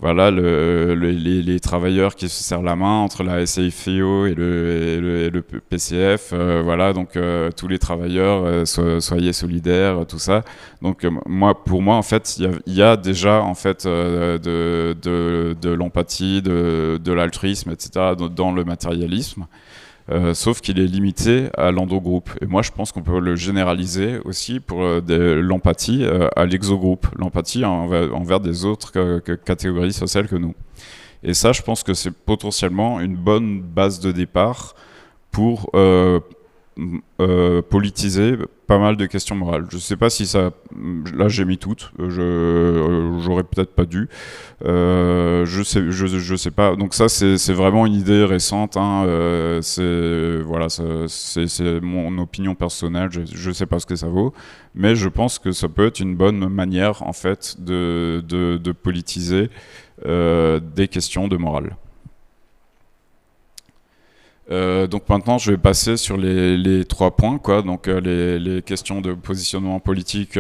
B: voilà, les travailleurs qui se serrent la main entre la SAFIO et le PCF, voilà, donc tous les travailleurs, soyez solidaires, tout ça. Donc pour moi, en fait, il y a déjà en fait de l'empathie, de l'altruisme, etc. dans le matérialisme. Sauf qu'il est limité à l'endogroupe. Et moi, je pense qu'on peut le généraliser aussi pour l'empathie à l'exogroupe, l'empathie envers des autres catégories sociales que nous. Et ça, je pense que c'est potentiellement une bonne base de départ pour politiser pas mal de questions morales. Je sais pas si ça... Là, j'ai mis toutes. J'aurais peut-être pas dû. Je sais pas. Donc ça, c'est vraiment une idée récente. C'est mon opinion personnelle. Je sais pas ce que ça vaut. Mais je pense que ça peut être une bonne manière, en fait, de politiser des questions de morale. Donc maintenant je vais passer sur les 3 points, quoi. Donc les questions de positionnement politique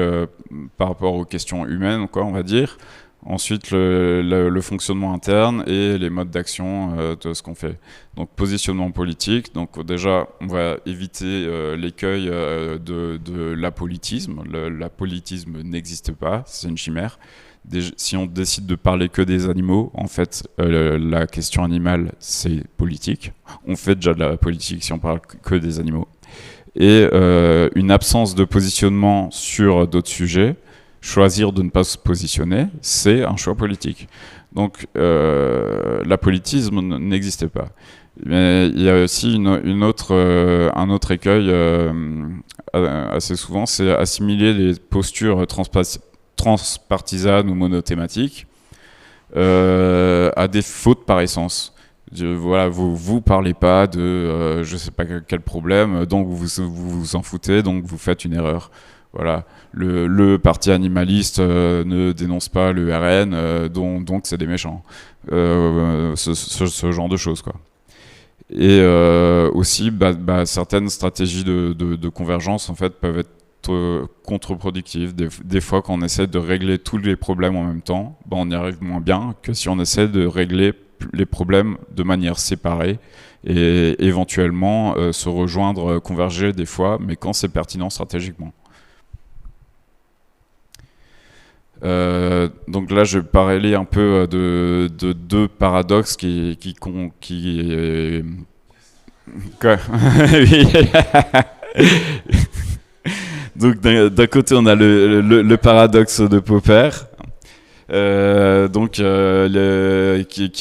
B: par rapport aux questions humaines, quoi, on va dire. Ensuite le fonctionnement interne et les modes d'action de ce qu'on fait. Donc positionnement politique, donc déjà on va éviter l'écueil de l'apolitisme. L'apolitisme n'existe pas, c'est une chimère. Si on décide de parler que des animaux, en fait, la question animale, c'est politique. On fait déjà de la politique si on parle que des animaux. Et une absence de positionnement sur d'autres sujets, choisir de ne pas se positionner, c'est un choix politique. Donc, l'apolitisme n'existait pas. Mais il y a aussi un autre écueil assez souvent, c'est assimiler les postures transpartisanes ou monothématiques à des fautes par essence. Voilà, vous parlez pas de je sais pas quel problème, donc vous en foutez, donc vous faites une erreur. Voilà, le parti animaliste ne dénonce pas le RN, donc c'est des méchants. Ce genre de choses, quoi. Et aussi, certaines stratégies de convergence en fait peuvent être contre-productives. Des fois, quand on essaie de régler tous les problèmes en même temps, on y arrive moins bien que si on essaie de régler les problèmes de manière séparée et éventuellement se rejoindre, converger des fois, mais quand c'est pertinent stratégiquement. Donc là, je vais parler un peu de deux paradoxes Quoi Oui. Donc d'un côté, on a le paradoxe de Popper, qui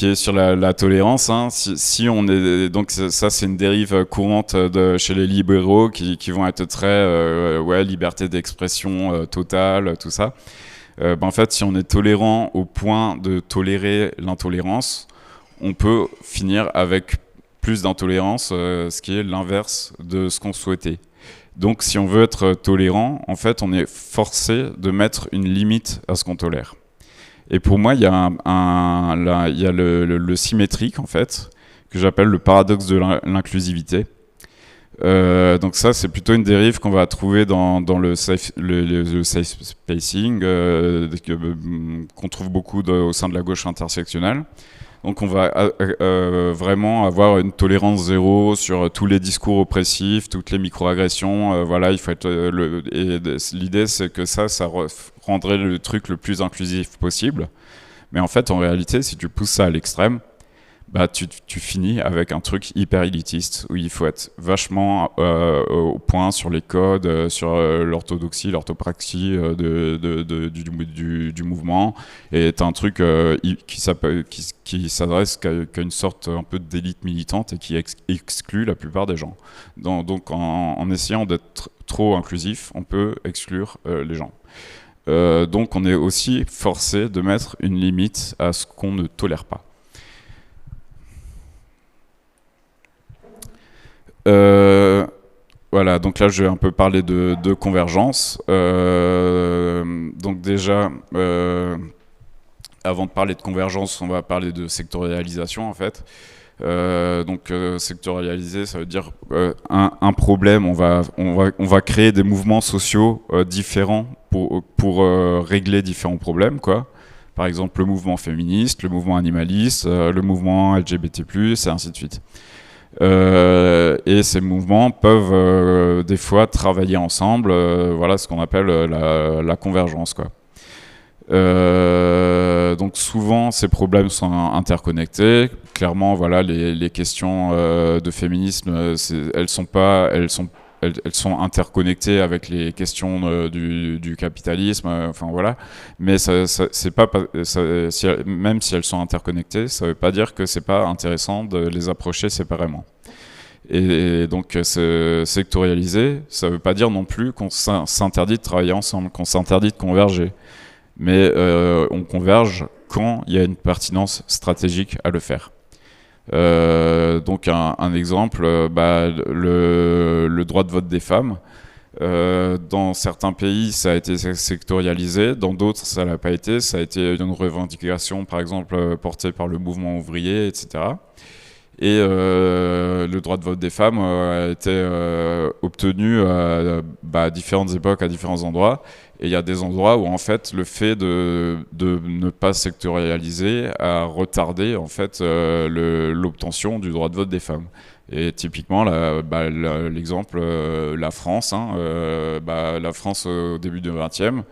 B: est sur la tolérance. Hein. Si on est donc ça, c'est une dérive courante chez les libéraux qui vont être très liberté d'expression totale, tout ça. En fait, si on est tolérant au point de tolérer l'intolérance, on peut finir avec plus d'intolérance, ce qui est l'inverse de ce qu'on souhaitait. Donc si on veut être tolérant, en fait, on est forcé de mettre une limite à ce qu'on tolère. Et pour moi, il y a, le symétrique, en fait, que j'appelle le paradoxe de l'inclusivité. Donc ça, c'est plutôt une dérive qu'on va trouver dans le safe spacing, qu'on trouve beaucoup au sein de la gauche intersectionnelle. Donc on va vraiment avoir une tolérance zéro sur tous les discours oppressifs, toutes les microagressions. Il faut être et l'idée, c'est que ça rendrait le truc le plus inclusif possible. Mais en fait, en réalité, si tu pousses ça à l'extrême, tu finis avec un truc hyper élitiste où il faut être vachement au point sur les codes, sur l'orthodoxie, l'orthopraxie du mouvement, et t'as un truc qui s'adresse qu'à une sorte un peu d'élite militante et qui exclut la plupart des gens. Donc en essayant d'être trop inclusif, on peut exclure les gens. Donc on est aussi forcé de mettre une limite à ce qu'on ne tolère pas. Voilà, donc là je vais un peu parler de convergence. Donc déjà, avant de parler de convergence, on va parler de sectorialisation en fait. Sectorialiser, ça veut dire un problème, on va créer des mouvements sociaux différents pour régler différents problèmes, quoi. Par exemple, le mouvement féministe, le mouvement animaliste, le mouvement LGBT+, et ainsi de suite. Et ces mouvements peuvent des fois travailler ensemble, voilà ce qu'on appelle la convergence, quoi. Donc souvent ces problèmes sont interconnectés. Clairement, voilà, les questions de féminisme, elles sont interconnectées avec les questions du capitalisme, enfin voilà. Mais c'est pas, même si elles sont interconnectées, ça veut pas dire que c'est pas intéressant de les approcher séparément. Et donc sectorialiser, ça veut pas dire non plus qu'on s'interdit de travailler ensemble, qu'on s'interdit de converger. Mais on converge quand il y a une pertinence stratégique à le faire. Donc un exemple, le droit de vote des femmes. Dans certains pays, ça a été sectorialisé, dans d'autres, ça l'a pas été. Ça a été une revendication, par exemple, portée par le mouvement ouvrier, etc. Et le droit de vote des femmes a été obtenu à différentes époques, à différents endroits. Et il y a des endroits où en fait le fait de ne pas sectorialiser a retardé en fait l'obtention du droit de vote des femmes. Et typiquement l'exemple, la France, la France au début du XXe.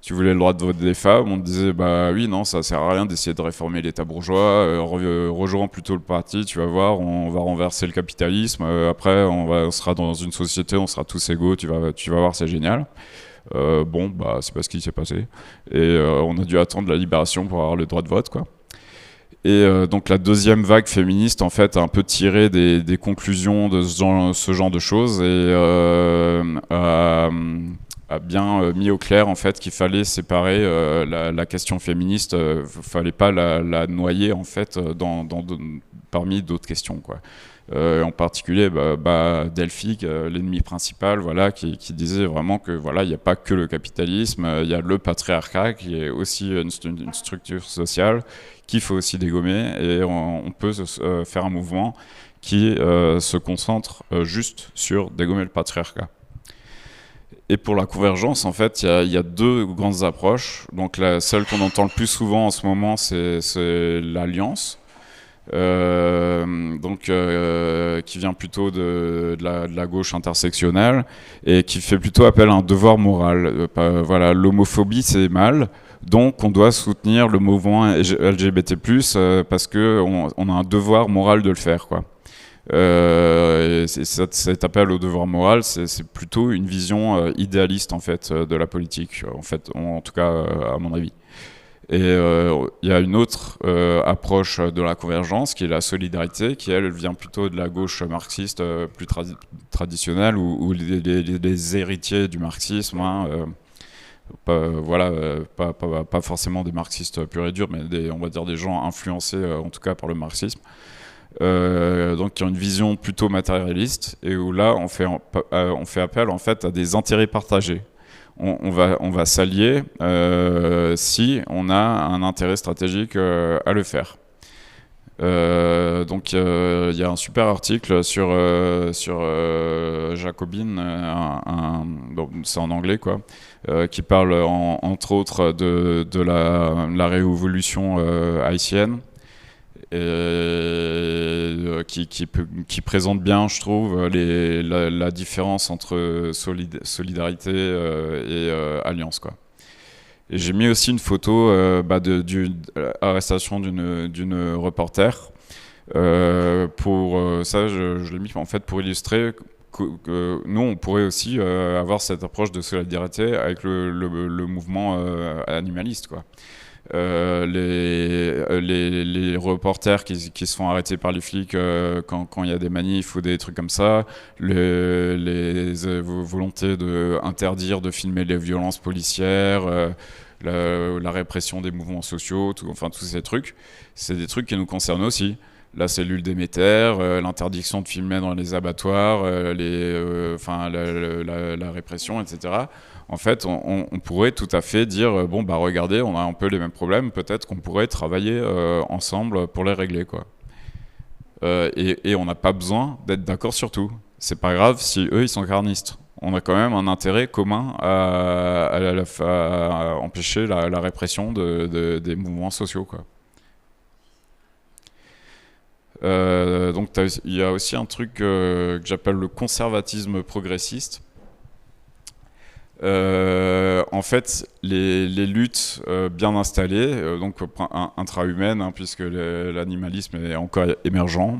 B: Si tu voulais le droit de vote des femmes, on te disait oui, non, ça sert à rien d'essayer de réformer l'État bourgeois, rejoins plutôt le parti, tu vas voir, on va renverser le capitalisme, après on sera dans une société, on sera tous égaux, tu vas voir, c'est génial. C'est pas ce qui s'est passé. Et on a dû attendre la libération pour avoir le droit de vote, quoi. Et donc la deuxième vague féministe, en fait, a un peu tiré des conclusions de ce genre de choses et a bien mis au clair en fait qu'il fallait séparer la question féministe, fallait pas la noyer en fait parmi d'autres questions, quoi. En particulier Delphi, l'ennemi principal, voilà, qui disait vraiment que voilà, il n'y a pas que le capitalisme, il y a le patriarcat qui est aussi une structure sociale qu'il faut aussi dégommer, et on peut faire un mouvement qui se concentre juste sur dégommer le patriarcat. Et pour la convergence, en fait, il y a deux grandes approches. Donc celle qu'on entend le plus souvent en ce moment, c'est l'alliance. Qui vient plutôt de la gauche intersectionnelle et qui fait plutôt appel à un devoir moral. Voilà, l'homophobie c'est mal, donc on doit soutenir le mouvement LGBT+, parce qu'on a un devoir moral de le faire, quoi. Et cet appel au devoir moral, c'est plutôt une vision idéaliste en fait de la politique, en fait, en tout cas à mon avis. Et il y a une autre approche de la convergence qui est la solidarité, qui elle vient plutôt de la gauche marxiste plus traditionnelle, ou les héritiers du marxisme, hein, pas forcément des marxistes purs et durs, mais on va dire des gens influencés en tout cas par le marxisme. Donc qui ont une vision plutôt matérialiste, et où là on fait appel en fait à des intérêts partagés. On va s'allier si on a un intérêt stratégique à le faire. Donc il y a un super article sur Jacobin, c'est en anglais quoi, qui parle entre autres de la révolution haïtienne. Qui présente bien, je trouve, la différence entre solidarité et alliance, quoi. Et j'ai mis aussi une photo de l'arrestation d'une reporter. Pour ça, je l'ai mis en fait pour illustrer que nous, on pourrait aussi avoir cette approche de solidarité avec le mouvement animaliste, quoi. Les reporters qui se font arrêter par les flics quand il y a des manifs ou des trucs comme ça, les volontés d'interdire de filmer les violences policières, la répression des mouvements sociaux, tous ces trucs, c'est des trucs qui nous concernent aussi. La cellule Déméter, l'interdiction de filmer dans les abattoirs, la répression, etc. En fait, on pourrait tout à fait dire regardez, on a un peu les mêmes problèmes, peut-être qu'on pourrait travailler ensemble pour les régler, quoi. Et on n'a pas besoin d'être d'accord sur tout. C'est pas grave si eux ils sont carnistes. On a quand même un intérêt commun à empêcher la répression des mouvements sociaux, quoi. Donc il y a aussi un truc que j'appelle le conservatisme progressiste. En fait, les luttes bien installées, donc intra-humaines, hein, puisque l'animalisme est encore émergent,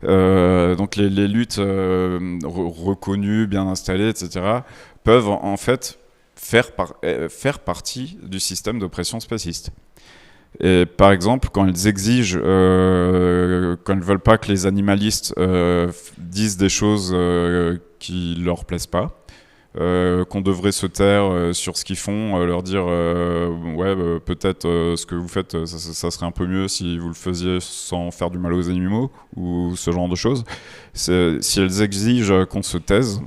B: donc les luttes reconnues, bien installées, etc., peuvent en fait faire partie du système d'oppression spéciste. Et par exemple, quand ils exigent, quand ils ne veulent pas que les animalistes disent des choses qui ne leur plaisent pas, qu'on devrait se taire sur ce qu'ils font, leur dire peut-être ce que vous faites, ça serait un peu mieux si vous le faisiez sans faire du mal aux animaux, ou ce genre de choses. Si elles exigent qu'on se taise,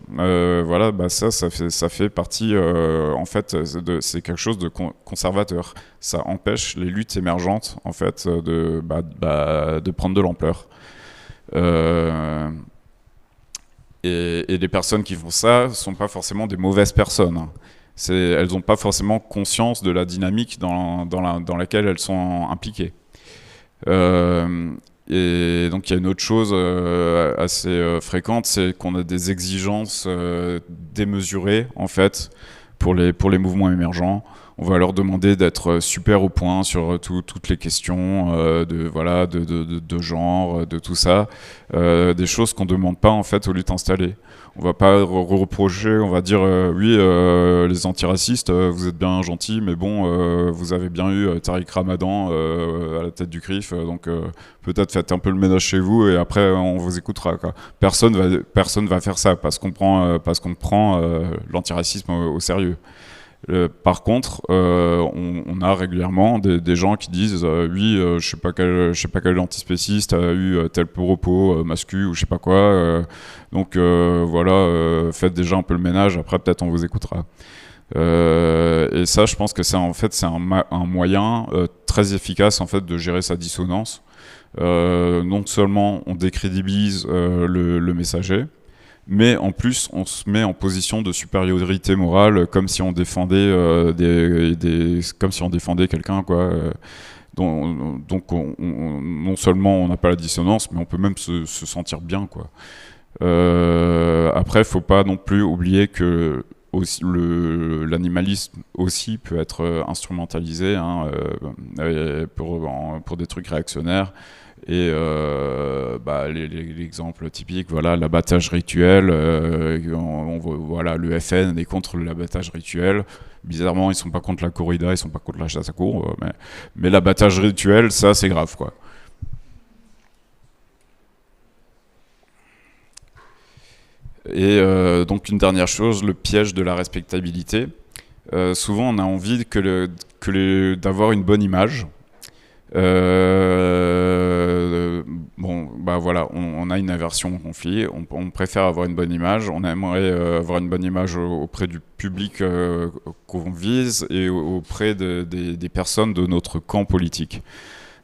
B: ça fait partie, en fait, c'est quelque chose de conservateur. Ça empêche les luttes émergentes, en fait, de prendre de l'ampleur. Et les personnes qui font ça ne sont pas forcément des mauvaises personnes. Elles n'ont pas forcément conscience de la dynamique dans laquelle elles sont impliquées. Et donc il y a une autre chose assez fréquente, c'est qu'on a des exigences démesurées en fait pour les mouvements émergents. On va leur demander d'être super au point sur toutes les questions de genre, de tout ça, des choses qu'on ne demande pas en fait aux luttes installées. On va pas reprocher, on va dire les antiracistes, vous êtes bien gentils, mais bon, vous avez bien eu Tariq Ramadan à la tête du CRIF, donc peut-être faites un peu le ménage chez vous et après on vous écoutera, quoi. Personne va faire ça parce qu'on prend l'antiracisme au sérieux. Par contre, on a régulièrement des gens qui disent je sais pas quel antispéciste a eu tel propos mascu ou je sais pas quoi, donc faites déjà un peu le ménage, après peut-être on vous écoutera. Et ça, je pense que c'est un moyen très efficace en fait de gérer sa dissonance. Non seulement on décrédibilise le messager, mais en plus on se met en position de supériorité morale, comme si on défendait comme si on défendait quelqu'un, quoi. Donc non seulement on n'a pas la dissonance, mais on peut même se sentir bien, quoi. Après, faut pas non plus oublier que l'animalisme aussi peut être instrumentalisé, hein, pour des trucs réactionnaires. Et l'exemple typique, voilà, l'abattage rituel. Voilà, le FN est contre l'abattage rituel. Bizarrement, ils sont pas contre la corrida, ils sont pas contre la chasse à courre, mais l'abattage rituel, ça, c'est grave, quoi. Et donc une dernière chose, le piège de la respectabilité. Souvent, on a envie d'avoir une bonne image. Voilà, on a une aversion au conflit, on préfère avoir une bonne image, on aimerait avoir une bonne image auprès du public qu'on vise et auprès des personnes de notre camp politique.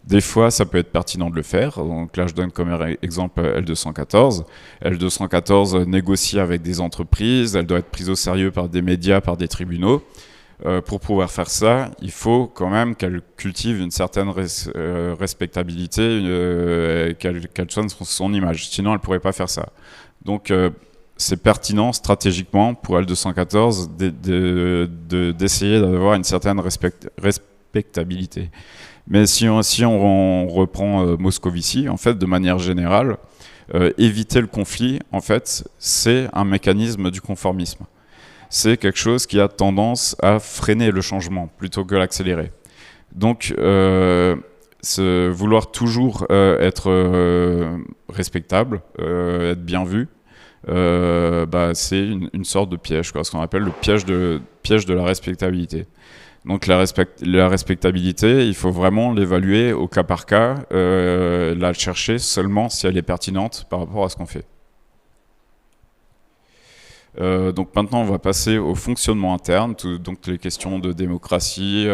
B: Des fois, ça peut être pertinent de le faire. Donc là, je donne comme exemple L214. L214 négocie avec des entreprises, elle doit être prise au sérieux par des médias, par des tribunaux. Pour pouvoir faire ça, il faut quand même qu'elle cultive une certaine respectabilité, qu'elle soigne son image. Sinon, elle ne pourrait pas faire ça. Donc, c'est pertinent stratégiquement pour L214 d'essayer d'avoir une certaine respectabilité. Mais si on reprend Moscovici, en fait, de manière générale, éviter le conflit, en fait, c'est un mécanisme du conformisme. C'est quelque chose qui a tendance à freiner le changement plutôt que l'accélérer. Donc, vouloir toujours être respectable, être bien vu, c'est une sorte de piège, quoi, ce qu'on appelle le piège de la respectabilité. Donc la respectabilité, il faut vraiment l'évaluer au cas par cas, la chercher seulement si elle est pertinente par rapport à ce qu'on fait. Donc maintenant, on va passer au fonctionnement interne, donc les questions de démocratie,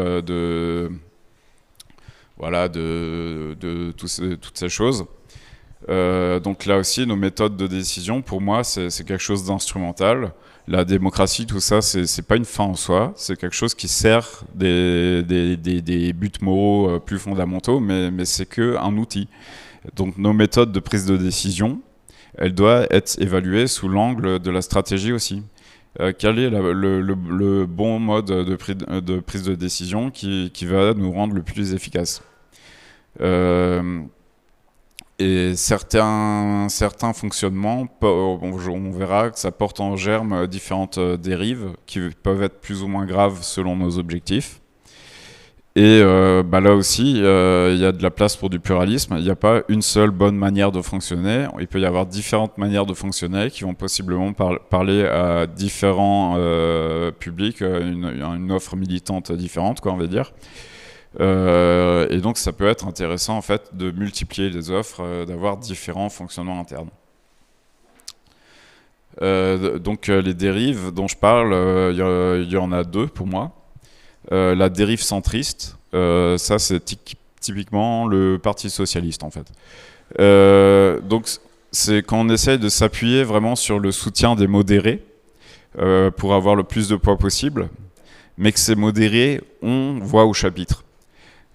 B: toutes ces choses. Donc là aussi, nos méthodes de décision, pour moi, c'est quelque chose d'instrumental. La démocratie, tout ça, c'est pas une fin en soi, c'est quelque chose qui sert des buts moraux plus fondamentaux, mais c'est qu'un outil. Donc nos méthodes de prise de décision, elles doivent être évaluées sous l'angle de la stratégie aussi. Quel est le bon mode de prise de décision qui va nous rendre le plus efficace. Et certains fonctionnements, on verra que ça porte en germe différentes dérives qui peuvent être plus ou moins graves selon nos objectifs. Et là aussi, il y a de la place pour du pluralisme. Il n'y a pas une seule bonne manière de fonctionner. Il peut y avoir différentes manières de fonctionner qui vont possiblement parler à différents publics, une offre militante différente, quoi, on va dire. Et donc ça peut être intéressant en fait de multiplier les offres, d'avoir différents fonctionnements internes. Donc les dérives dont je parle, il y en a deux pour moi. La dérive centriste, ça c'est typiquement le Parti socialiste en fait. Donc c'est quand on essaye de s'appuyer vraiment sur le soutien des modérés pour avoir le plus de poids possible, mais que ces modérés ont voix au chapitre.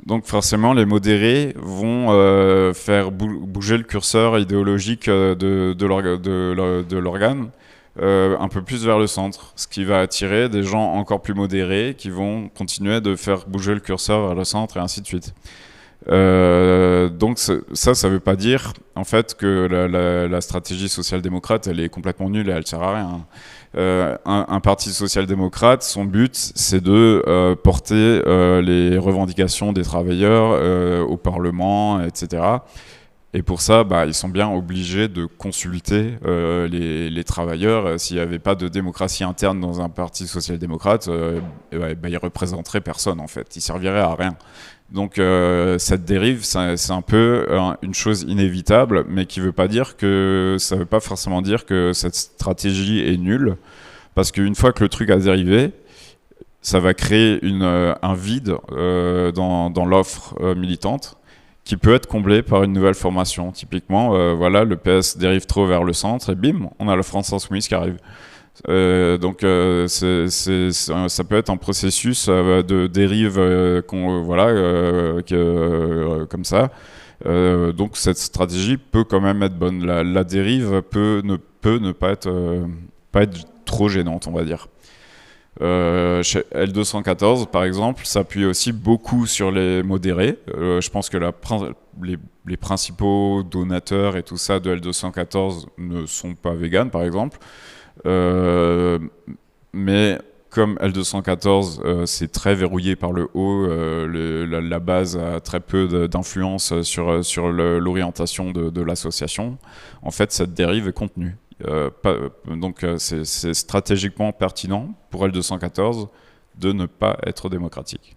B: Donc forcément, les modérés vont faire bouger le curseur idéologique de l'organe un peu plus vers le centre, ce qui va attirer des gens encore plus modérés qui vont continuer de faire bouger le curseur vers le centre et ainsi de suite. Donc ça veut pas dire en fait que la stratégie social-démocrate elle est complètement nulle et elle sert à rien. Un parti social-démocrate, son but c'est de porter les revendications des travailleurs au Parlement, etc. Et pour ça, ils sont bien obligés de consulter les travailleurs. S'il n'y avait pas de démocratie interne dans un parti social-démocrate, ils représenteraient personne en fait, ils serviraient à rien. Donc cette dérive, c'est un peu une chose inévitable, mais qui veut pas dire que ça veut pas forcément dire que cette stratégie est nulle, parce qu'une fois que le truc a dérivé, ça va créer un vide dans l'offre militante qui peut être comblé par une nouvelle formation. Typiquement, voilà, le PS dérive trop vers le centre et bim, on a la France Insoumise qui arrive. Donc ça peut être un processus de dérive comme ça. Donc cette stratégie peut quand même être bonne. La dérive peut ne pas être trop gênante, on va dire. Chez L214 par exemple s'appuie aussi beaucoup sur les modérés. Je pense que les principaux donateurs et tout ça de L214 ne sont pas véganes par exemple. Mais comme L214 c'est très verrouillé par le haut, la base a très peu d'influence sur l'orientation de l'association, en fait cette dérive est contenue. Donc c'est stratégiquement pertinent pour L214 de ne pas être démocratique.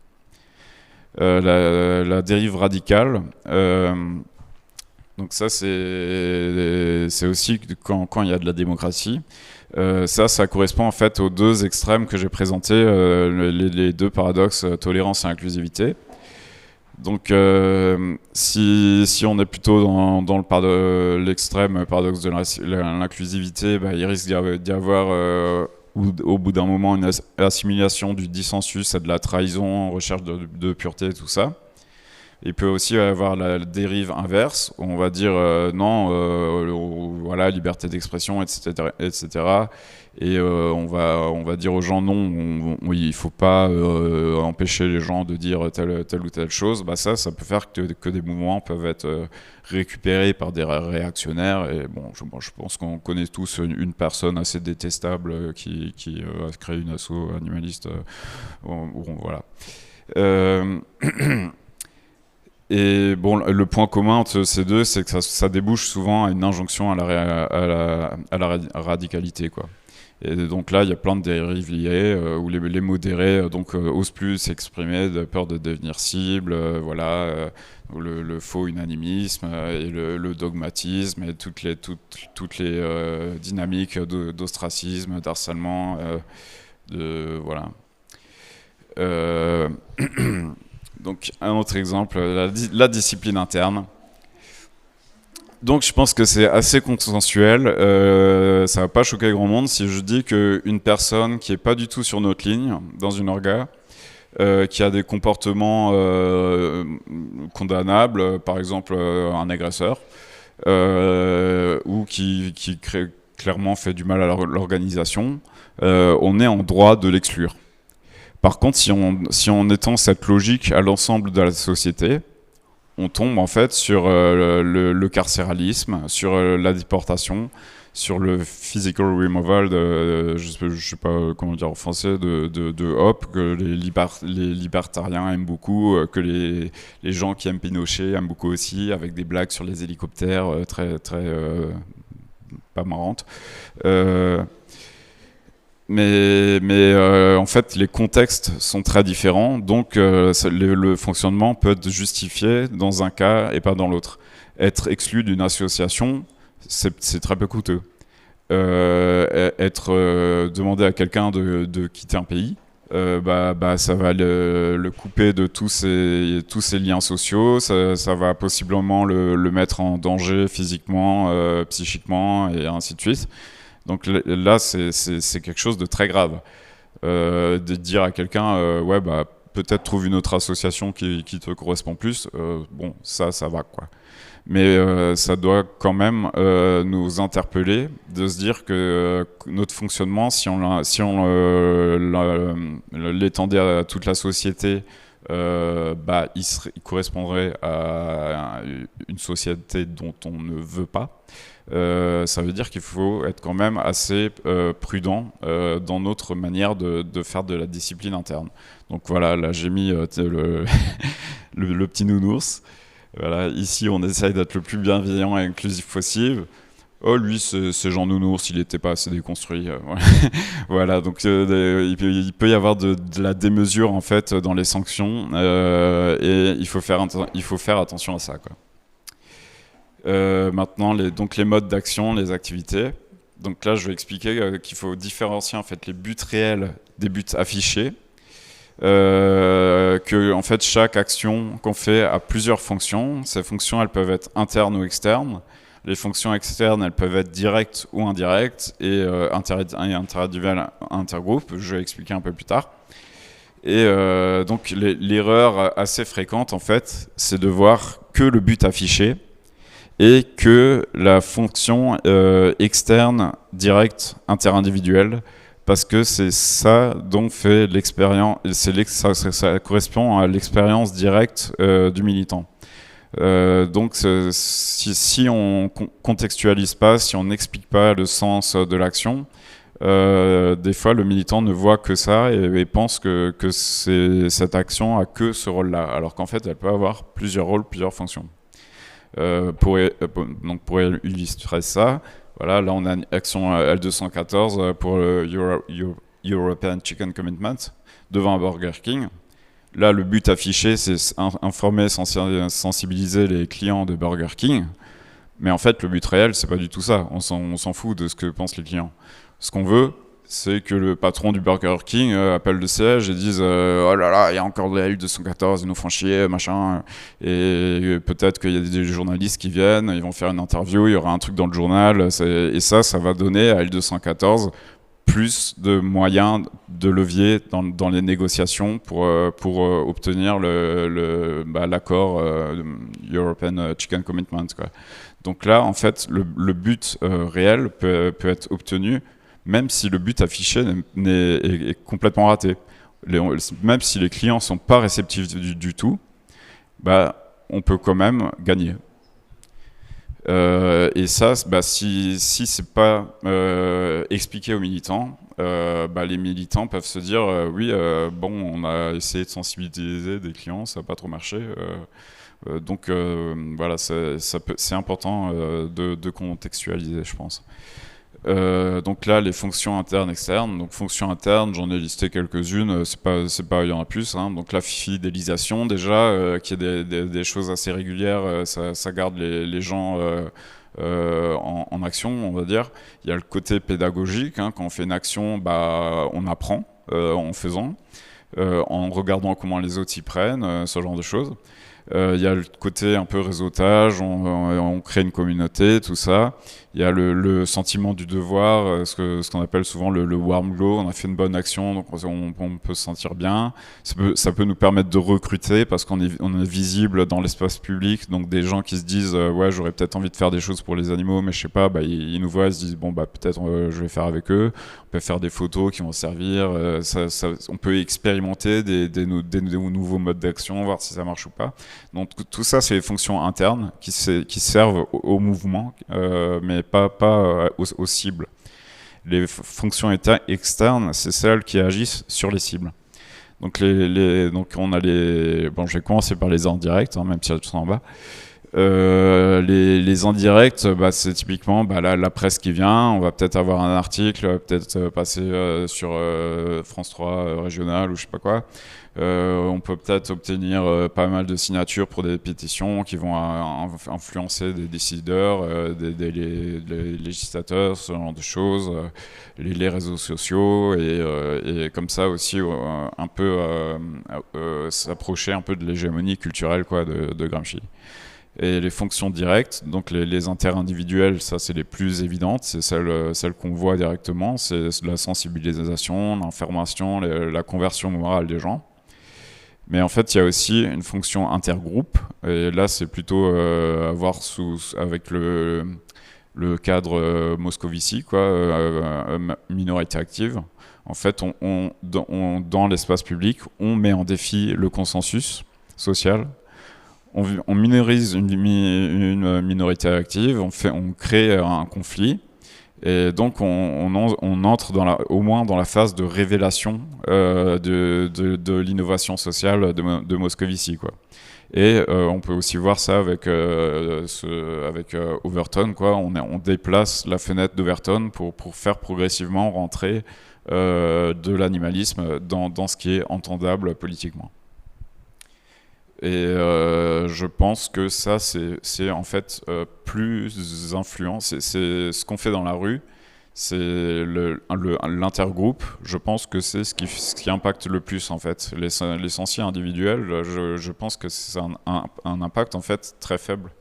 B: La dérive radicale, donc ça c'est aussi quand il y a de la démocratie. Ça correspond en fait aux deux extrêmes que j'ai présentés, les deux paradoxes, tolérance et inclusivité. Donc si on est plutôt dans l'extrême paradoxe de l'inclusivité, il risque d'y avoir au bout d'un moment une assimilation du dissensus et de la trahison, recherche de pureté et tout ça. Il peut aussi y avoir la dérive inverse, où on va dire non, voilà, liberté d'expression, etc. Et on va dire aux gens non, il ne faut pas empêcher les gens de dire telle ou telle chose. Ça peut faire que des mouvements peuvent être récupérés par des réactionnaires. Et bon, je pense qu'on connaît tous une personne assez détestable qui a créé une asso animaliste. Voilà. Et bon, le point commun entre ces deux, c'est que ça débouche souvent à une injonction à la radicalité, quoi. Et donc là, il y a plein de dérives liées où les modérés osent plus s'exprimer de peur de devenir cible, voilà, le faux unanimisme et le dogmatisme et toutes les dynamiques d'ostracisme, d'harcèlement, voilà. Donc un autre exemple, la discipline interne. Donc je pense que c'est assez consensuel, ça va pas choquer grand monde si je dis qu'une personne qui est pas du tout sur notre ligne dans une orga, qui a des comportements condamnables, par exemple un agresseur, ou qui clairement fait du mal à l'organisation, on est en droit de l'exclure. Par contre, si on étend cette logique à l'ensemble de la société, on tombe en fait sur le carcéralisme, sur la déportation, sur le physical removal, je sais pas comment dire en français, de Hope, que les libertariens aiment beaucoup, que les gens qui aiment Pinochet aiment beaucoup aussi, avec des blagues sur les hélicoptères très pas marrantes. Mais en fait, les contextes sont très différents, donc le fonctionnement peut être justifié dans un cas et pas dans l'autre. Être exclu d'une association, c'est très peu coûteux. Demander à quelqu'un de quitter un pays, ça va le couper de tous ses liens sociaux, ça va possiblement le mettre en danger physiquement, psychiquement et ainsi de suite. Donc là, c'est quelque chose de très grave. De dire à quelqu'un, peut-être trouve une autre association qui te correspond plus, ça va, quoi. Mais ça doit quand même nous interpeller de se dire que notre fonctionnement, si on l'étendait à toute la société, il correspondrait à une société dont on ne veut pas. Ça veut dire qu'il faut être quand même assez prudent dans notre manière de faire de la discipline interne. Donc voilà, là j'ai mis le petit nounours. Voilà, ici on essaye d'être le plus bienveillant et inclusif possible. Oh lui, c'est Jean Nounours, il n'était pas assez déconstruit. Voilà, donc il peut y avoir de la démesure en fait dans les sanctions et il faut faire attention à ça, quoi. Maintenant, les modes d'action, les activités. Donc là, je vais expliquer qu'il faut différencier en fait les buts réels des buts affichés. que en fait chaque action qu'on fait a plusieurs fonctions. Ces fonctions, elles peuvent être internes ou externes. Les fonctions externes, elles peuvent être directes ou indirectes, et interindividuelles, intergroupes. Je vais expliquer un peu plus tard. Et donc l'erreur assez fréquente, en fait, c'est de voir que le but affiché et que la fonction externe, directe, interindividuelle, parce que c'est ça dont fait l'expérience, ça correspond à l'expérience directe du militant. Donc si on contextualise pas, si on n'explique pas le sens de l'action, des fois le militant ne voit que ça et pense que cette action a que ce rôle-là, alors qu'en fait elle peut avoir plusieurs rôles, plusieurs fonctions. Pour illustrer ça, voilà, là on a une action L214 pour le European Chicken Commitment devant un Burger King. Là, le but affiché, c'est informer, sensibiliser les clients de Burger King. Mais en fait, le but réel, c'est pas du tout ça. On s'en fout de ce que pensent les clients. Ce qu'on veut, c'est que le patron du Burger King appelle le siège et dise oh là là, il y a encore de la L214, ils nous font chier, machin. Et peut-être qu'il y a des journalistes qui viennent, ils vont faire une interview, il y aura un truc dans le journal. Et ça va donner à L214 plus de moyens de levier dans les négociations pour obtenir l'accord European Chicken Commitment, quoi. Donc là, en fait, le but réel peut être obtenu même si le but affiché est complètement raté. Même si les clients ne sont pas réceptifs du tout, on peut quand même gagner. Et ça, si c'est pas expliqué aux militants, les militants peuvent se dire oui, on a essayé de sensibiliser des clients, ça n'a pas trop marché. Donc voilà, c'est important de contextualiser, je pense. Donc là, les fonctions internes, externes. Donc fonctions internes, j'en ai listé quelques-unes. Il y en a plus. Hein. Donc la fidélisation déjà, qui est des choses assez régulières. Ça garde les gens en action, on va dire. Il y a le côté pédagogique. Hein. Quand on fait une action, on apprend en faisant, en regardant comment les autres y prennent, ce genre de choses. Il y a le côté un peu réseautage, on crée une communauté, tout ça. Il y a le sentiment du devoir, ce qu'on appelle souvent le warm glow. On a fait une bonne action, donc on peut se sentir bien. Ça peut nous permettre de recruter parce qu'on est visible dans l'espace public. Donc des gens qui se disent ouais, j'aurais peut-être envie de faire des choses pour les animaux, mais je sais pas, ils nous voient, ils se disent bon peut-être je vais faire avec eux. On peut faire des photos qui vont servir. On peut expérimenter des nouveaux modes d'action, voir si ça marche ou pas. Donc tout ça, c'est les fonctions internes qui servent au mouvement, mais pas aux cibles. Les fonctions externes, c'est celles qui agissent sur les cibles. Donc on a je vais commencer par les indirects, même si elles sont en bas. Les indirects, c'est typiquement la presse qui vient. On va peut-être avoir un article, peut-être passer sur France 3 régional ou je sais pas quoi. On peut peut-être obtenir pas mal de signatures pour des pétitions qui vont influencer des décideurs, des législateurs, ce genre de choses, les réseaux sociaux et comme ça aussi un peu s'approcher un peu de l'hégémonie culturelle de Gramsci. Et les fonctions directes, donc les interindividuelles, ça c'est les plus évidentes, c'est celles qu'on voit directement, c'est la sensibilisation, l'information, la conversion morale des gens. Mais en fait, il y a aussi une fonction intergroupe, et là c'est plutôt à voir avec le cadre Moscovici, minorité active. En fait, dans l'espace public, on met en défi le consensus social. On minorise une minorité active, on crée un conflit, et donc on entre au moins dans la phase de révélation de l'innovation sociale de Moscovici, quoi. Et on peut aussi voir ça avec Overton, quoi. On déplace la fenêtre d'Overton pour faire progressivement rentrer de l'animalisme dans ce qui est entendable politiquement. Et je pense que ça, c'est en fait plus influent. C'est ce qu'on fait dans la rue, C'est l'intergroupe, je pense que c'est ce qui impacte le plus en fait. Les licenciés individuels, je pense que c'est un impact en fait très faible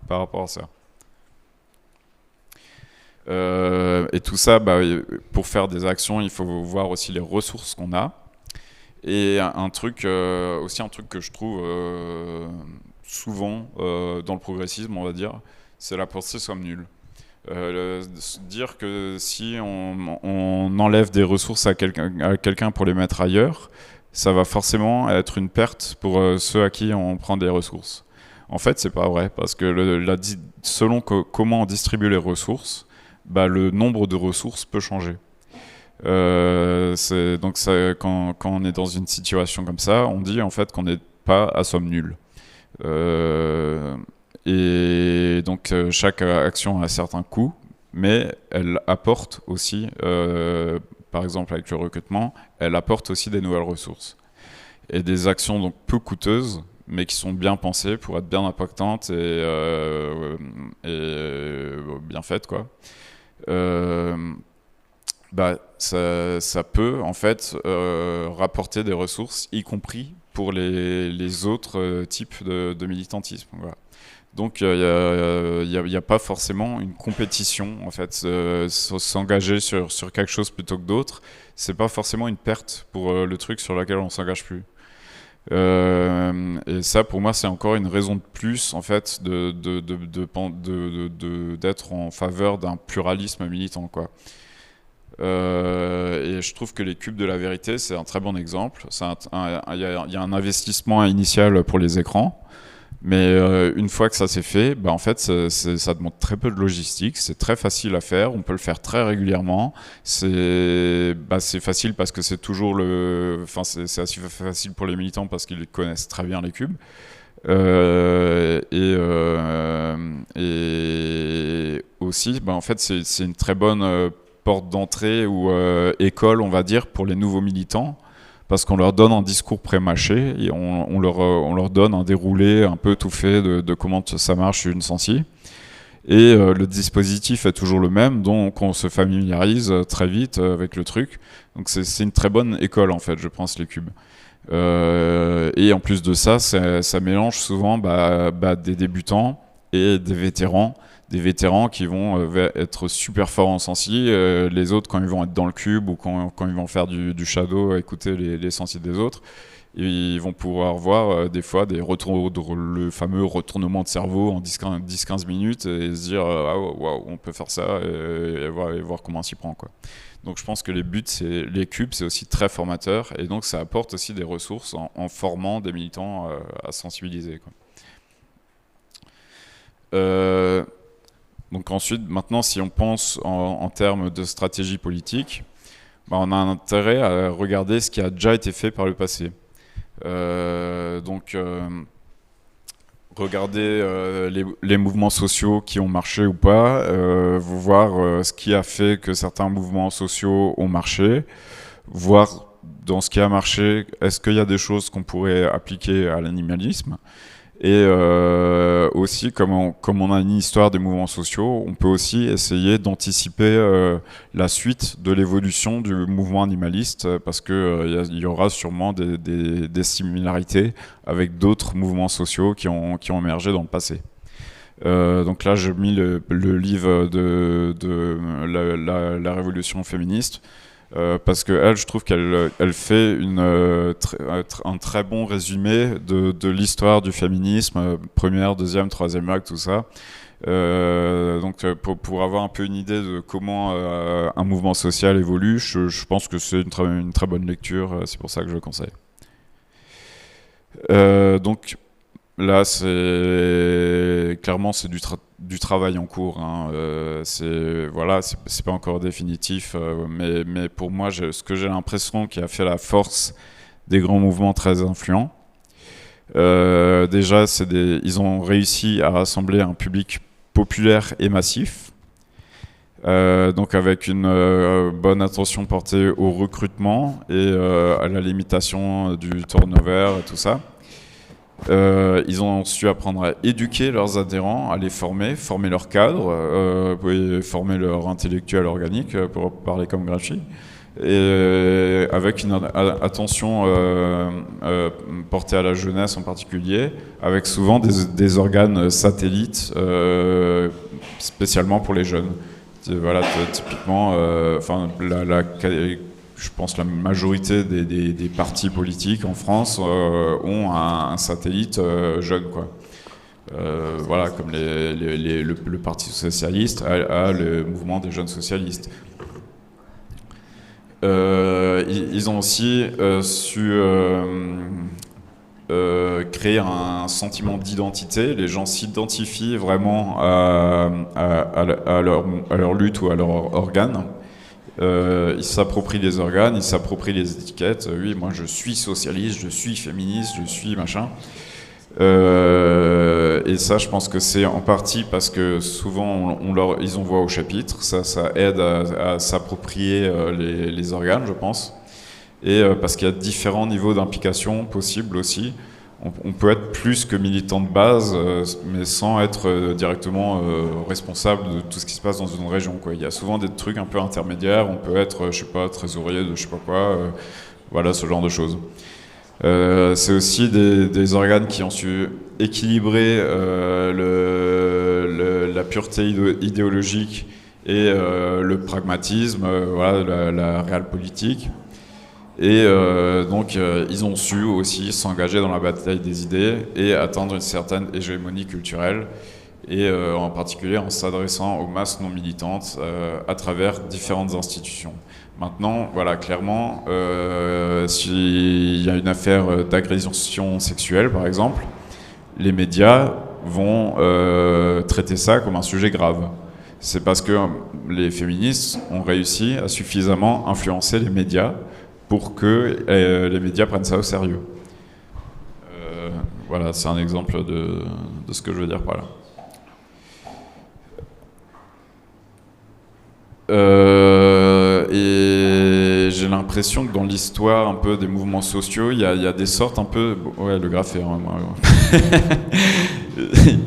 B: par rapport à ça. Et tout ça, pour faire des actions, il faut voir aussi les ressources qu'on a. Et un truc que je trouve souvent dans le progressisme, on va dire, c'est la pensée somme nulle. Dire que si on enlève des ressources à quelqu'un pour les mettre ailleurs, ça va forcément être une perte pour ceux à qui on prend des ressources. En fait, c'est pas vrai, parce que selon comment on distribue les ressources, le nombre de ressources peut changer. Donc quand on est dans une situation comme ça, on dit en fait qu'on n'est pas à somme nulle. Et donc chaque action a un certain coût, mais elle apporte aussi, par exemple avec le recrutement, elle apporte aussi des nouvelles ressources. Et des actions donc peu coûteuses, mais qui sont bien pensées pour être bien impactantes et bien faites, quoi. Ça peut en fait rapporter des ressources, y compris pour les autres types de militantisme. Voilà. Donc il n'y a pas forcément une compétition en fait. S'engager sur quelque chose plutôt que d'autres, c'est pas forcément une perte pour le truc sur lequel on s'engage plus. Et ça, pour moi, c'est encore une raison de plus en fait d'être en faveur d'un pluralisme militant, quoi. Et je trouve que les cubes de la vérité, c'est un très bon exemple. Il y a un investissement initial pour les écrans, mais une fois que ça s'est fait, en fait, ça demande très peu de logistique, c'est très facile à faire, on peut le faire très régulièrement. C'est facile parce que c'est toujours c'est assez facile pour les militants parce qu'ils connaissent très bien les cubes. Et aussi, en fait, c'est une très bonne porte d'entrée ou école, on va dire, pour les nouveaux militants, parce qu'on leur donne un discours pré-mâché et on leur donne un déroulé un peu tout fait de comment ça marche une sensi. Et le dispositif est toujours le même, donc on se familiarise très vite avec le truc. Donc c'est une très bonne école, en fait, je pense, les cubes. Et en plus de ça, ça mélange souvent des débutants et des vétérans qui vont être super forts en sensi, les autres quand ils vont être dans le cube ou quand ils vont faire du shadow, écouter les sensi des autres, ils vont pouvoir voir des fois le fameux retournement de cerveau en 10-15 minutes et se dire wow, on peut faire ça et voir comment on s'y prend, quoi. Donc je pense que les cubes, c'est aussi très formateur et donc ça apporte aussi des ressources en formant des militants à sensibiliser, quoi. Donc ensuite, maintenant, si on pense en termes de stratégie politique, on a un intérêt à regarder ce qui a déjà été fait par le passé. Regarder les mouvements sociaux qui ont marché ou pas, voir ce qui a fait que certains mouvements sociaux ont marché, voir dans ce qui a marché, est-ce qu'il y a des choses qu'on pourrait appliquer à l'animalisme. Et aussi, comme on a une histoire des mouvements sociaux, on peut aussi essayer d'anticiper la suite de l'évolution du mouvement animaliste, parce qu'il y aura sûrement des similarités avec d'autres mouvements sociaux qui ont émergé dans le passé. Donc là, j'ai mis le livre de la révolution féministe, parce que elle, je trouve qu'elle fait un très bon résumé de l'histoire du féminisme, première, deuxième, troisième vague, tout ça. Donc pour avoir un peu une idée de comment un mouvement social évolue, je pense que c'est une très bonne lecture, c'est pour ça que je le conseille. Donc là, clairement c'est du travail en cours, hein. C'est pas encore définitif, mais pour moi, ce que j'ai l'impression qui a fait la force des grands mouvements très influents, déjà, ils ont réussi à rassembler un public populaire et massif, donc avec une bonne attention portée au recrutement et à la limitation du turnover et tout ça. Ils ont su apprendre à éduquer leurs adhérents, à les former leurs cadres, et former leur intellectuel organique, pour parler comme Gramsci, et avec une attention portée à la jeunesse en particulier, avec souvent des organes satellites spécialement pour les jeunes. Voilà, typiquement, je pense la majorité des partis politiques en France ont un satellite jeune, quoi. Voilà, comme le Parti socialiste a le mouvement des jeunes socialistes. Ils ont aussi su créer un sentiment d'identité. Les gens s'identifient vraiment à leur lutte ou à leur organe. Ils s'approprient les organes, ils s'approprient les étiquettes. Oui, moi je suis socialiste, je suis féministe, je suis machin. Et ça, je pense que c'est en partie parce que souvent ils en voient au chapitre. Ça aide à s'approprier les organes, je pense. Et parce qu'il y a différents niveaux d'implication possibles aussi. On peut être plus que militant de base, mais sans être directement responsable de tout ce qui se passe dans une région, quoi. Il y a souvent des trucs un peu intermédiaires. On peut être, je sais pas, trésorier de je sais pas quoi, voilà, ce genre de choses. C'est aussi des organes qui ont su équilibrer la pureté idéologique et le pragmatisme, voilà, la réelle politique. Et donc ils ont su aussi s'engager dans la bataille des idées et atteindre une certaine hégémonie culturelle, et en particulier en s'adressant aux masses non militantes à travers différentes institutions. Maintenant, voilà, clairement, s'il y a une affaire d'agression sexuelle, par exemple, les médias vont traiter ça comme un sujet grave. C'est parce que les féministes ont réussi à suffisamment influencer les médias pour que les médias prennent ça au sérieux. Voilà, c'est un exemple de ce que je veux dire par là. Et j'ai l'impression que dans l'histoire un peu des mouvements sociaux, il y a des sortes un peu... Ouais, le graphe est...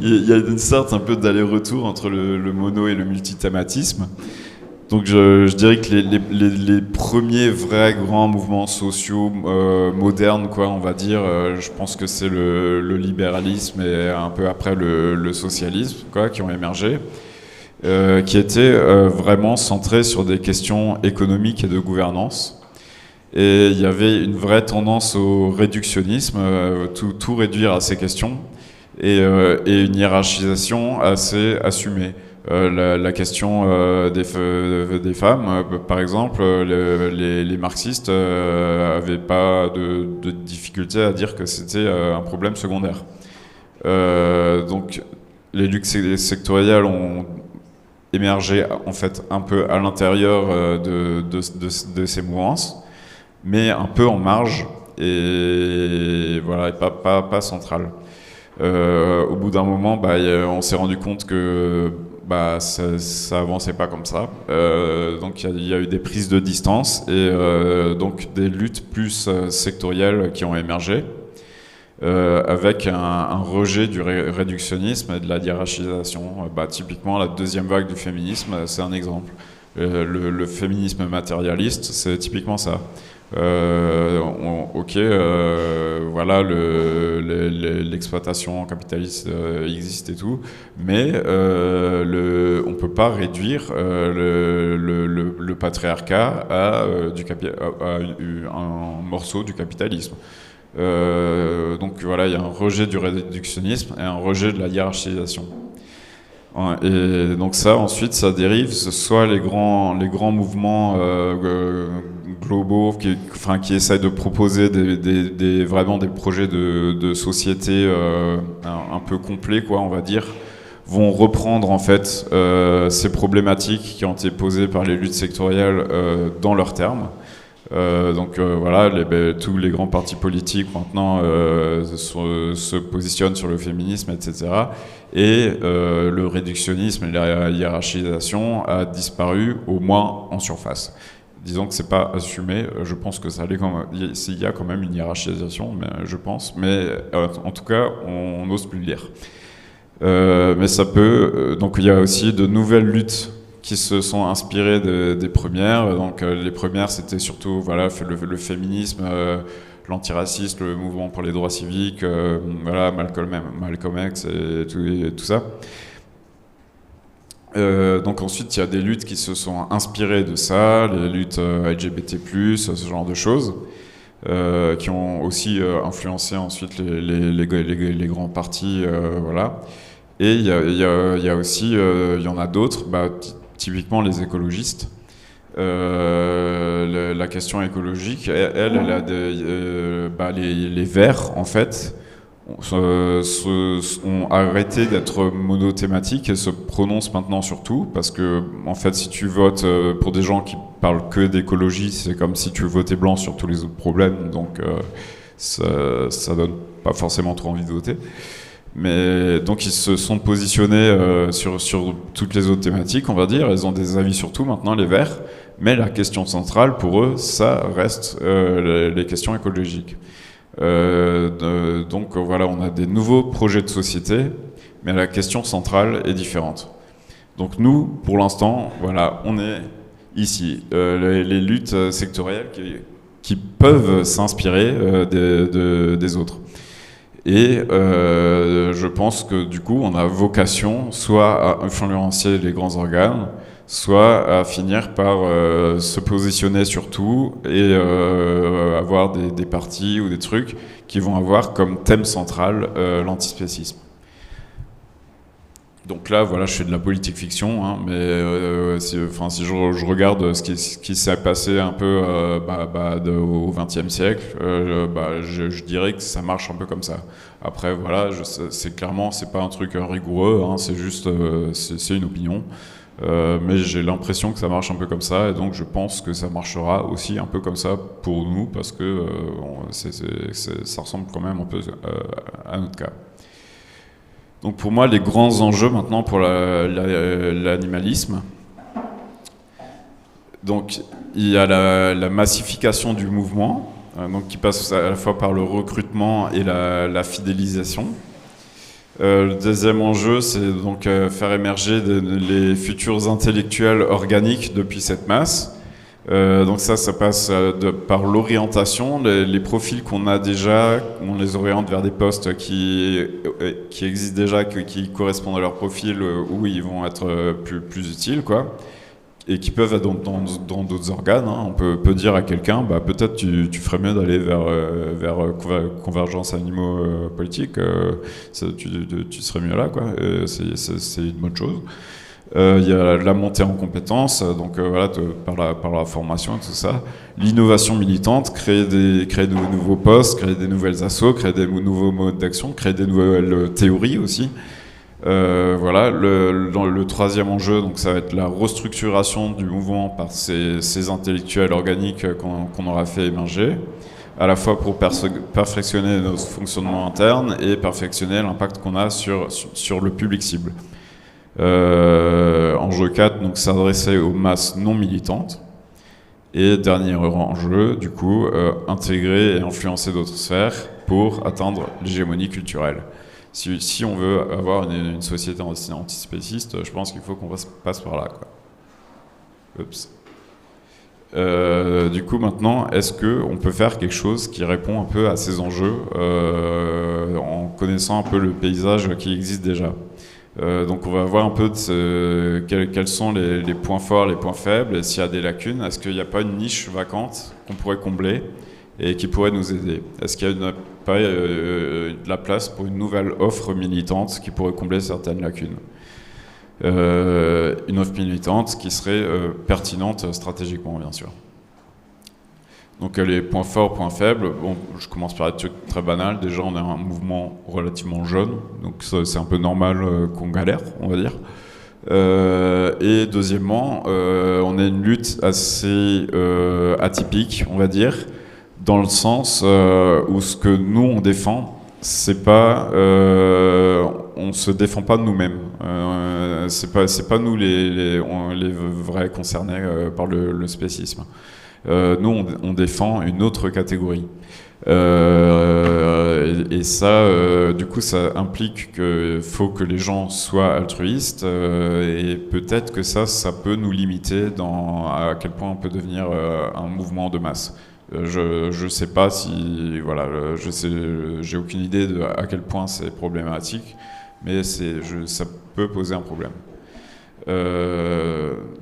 B: il y a une sorte un peu d'aller-retour entre le mono et le multithématisme. Donc je dirais que les premiers vrais grands mouvements sociaux modernes, quoi, on va dire, je pense que c'est le libéralisme et un peu après le socialisme, quoi, qui ont émergé, qui étaient vraiment centrés sur des questions économiques et de gouvernance. Et il y avait une vraie tendance au réductionnisme, tout réduire à ces questions, et une hiérarchisation assez assumée. La question des femmes, par exemple, les marxistes n'avaient pas de difficulté à dire que c'était un problème secondaire. Donc les luttes sectorielles ont émergé en fait un peu à l'intérieur de ces mouvances, mais un peu en marge, et voilà, et pas centrale. Au bout d'un moment, on s'est rendu compte que ça avançait pas comme ça. Donc il y a eu des prises de distance et donc des luttes plus sectorielles qui ont émergé, avec un rejet du réductionnisme et de la hiérarchisation. Typiquement, la deuxième vague du féminisme, c'est un exemple. Le féminisme matérialiste, c'est typiquement ça. Voilà, l'exploitation capitaliste existe et tout, mais on peut pas réduire le patriarcat à un morceau du capitalisme. Donc voilà, il y a un rejet du réductionnisme et un rejet de la hiérarchisation. Et donc ça, ensuite, ça dérive, soit les grands mouvements globaux qui essayent de proposer vraiment des projets de société un peu complets, quoi, on va dire, vont reprendre en fait ces problématiques qui ont été posées par les luttes sectorielles dans leurs termes. Voilà, tous les grands partis politiques maintenant se positionnent sur le féminisme, etc. Et le réductionnisme et la hiérarchisation a disparu, au moins en surface. disons que c'est pas assumé. Je pense que ça allait quand même, il y a quand même une hiérarchisation, mais je pense. Mais en tout cas, on n'ose plus le dire. Mais ça peut. Donc il y a aussi de nouvelles luttes qui se sont inspirées des premières. Donc les premières, c'était surtout voilà le féminisme, l'antiracisme, le mouvement pour les droits civiques, voilà Malcolm X et tout ça. Donc ensuite, il y a des luttes qui se sont inspirées de ça, les luttes LGBT+, ce genre de choses, qui ont aussi influencé ensuite les grands partis, voilà. Et il y a aussi, il y en a d'autres, typiquement les écologistes. La question écologique, elle a les Verts, en fait, ont arrêté d'être monothématiques et se prononcent maintenant sur tout, parce que en fait si tu votes pour des gens qui parlent que d'écologie, c'est comme si tu votais blanc sur tous les autres problèmes, donc ça donne pas forcément trop envie de voter. Mais donc ils se sont positionnés sur toutes les autres thématiques, on va dire. Ils ont des avis sur tout maintenant, les Verts, mais la question centrale pour eux, ça reste les questions écologiques. Donc voilà, on a des nouveaux projets de société, mais la question centrale est différente. Donc nous, pour l'instant, voilà, on est ici. Les luttes sectorielles qui peuvent s'inspirer des autres. Et je pense que du coup, on a vocation soit à influencer les grands organes, soit à finir par se positionner sur tout et avoir des partis ou des trucs qui vont avoir comme thème central l'antispécisme. Donc là, voilà, je fais de la politique fiction, hein, mais si je regarde ce qui s'est passé un peu au XXe siècle, je dirais que ça marche un peu comme ça. Après, voilà, c'est clairement, c'est pas un truc rigoureux, hein, c'est juste, c'est une opinion. Mais j'ai l'impression que ça marche un peu comme ça, et donc je pense que ça marchera aussi un peu comme ça pour nous, parce que ça ressemble quand même un peu à notre cas. Donc pour moi, les grands enjeux maintenant pour l'animalisme, donc il y a la massification du mouvement, donc qui passe à la fois par le recrutement et la fidélisation. Le deuxième enjeu, c'est donc faire émerger les futurs intellectuels organiques depuis cette masse. Donc ça passe par l'orientation. Les profils qu'on a déjà, on les oriente vers des postes qui existent déjà, qui correspondent à leur profil, où ils vont être plus utiles, quoi. Et qui peuvent être dans d'autres organes. Hein. On peut dire à quelqu'un, peut-être tu ferais mieux d'aller vers Convergence Animaux Politique, tu serais mieux là, quoi. C'est une bonne chose. Il y a la montée en compétences, donc voilà, par la formation et tout ça. L'innovation militante, créer de nouveaux postes, créer des nouvelles assos, créer des nouveaux modes d'action, créer des nouvelles théories aussi. Voilà, le troisième enjeu, donc ça va être la restructuration du mouvement par ces intellectuels organiques qu'on aura fait émerger, à la fois pour perfectionner notre fonctionnement interne et perfectionner l'impact qu'on a sur le public cible. Enjeu 4, donc s'adresser aux masses non militantes. Et dernier enjeu, du coup, intégrer et influencer d'autres sphères pour atteindre l'hégémonie culturelle. Si on veut avoir une société antispéciste, je pense qu'il faut qu'on passe par là, quoi. Oups. Du coup, maintenant, est-ce qu'on peut faire quelque chose qui répond un peu à ces enjeux en connaissant un peu le paysage qui existe déjà? Donc on va voir un peu quels sont les points forts, les points faibles, et s'il y a des lacunes. Est-ce qu'il n'y a pas une niche vacante qu'on pourrait combler et qui pourrait nous aider? Est-ce qu'il y a pas de la place pour une nouvelle offre militante qui pourrait combler certaines lacunes? Une offre militante qui serait pertinente stratégiquement, bien sûr. Donc les points forts, points faibles, bon, je commence par des trucs très banals. Déjà, on est un mouvement relativement jeune, donc c'est un peu normal qu'on galère, on va dire. Et deuxièmement, on a une lutte assez atypique, on va dire, dans le sens où ce que nous on défend, c'est pas, on se défend pas de nous-mêmes. C'est pas nous les vrais concernés par le spécisme. Nous, on défend une autre catégorie. Et ça, du coup, ça implique qu'il faut que les gens soient altruistes, et peut-être que ça peut nous limiter à quel point on peut devenir un mouvement de masse. Je sais pas si, voilà, j'ai aucune idée à quel point c'est problématique, mais ça peut poser un problème.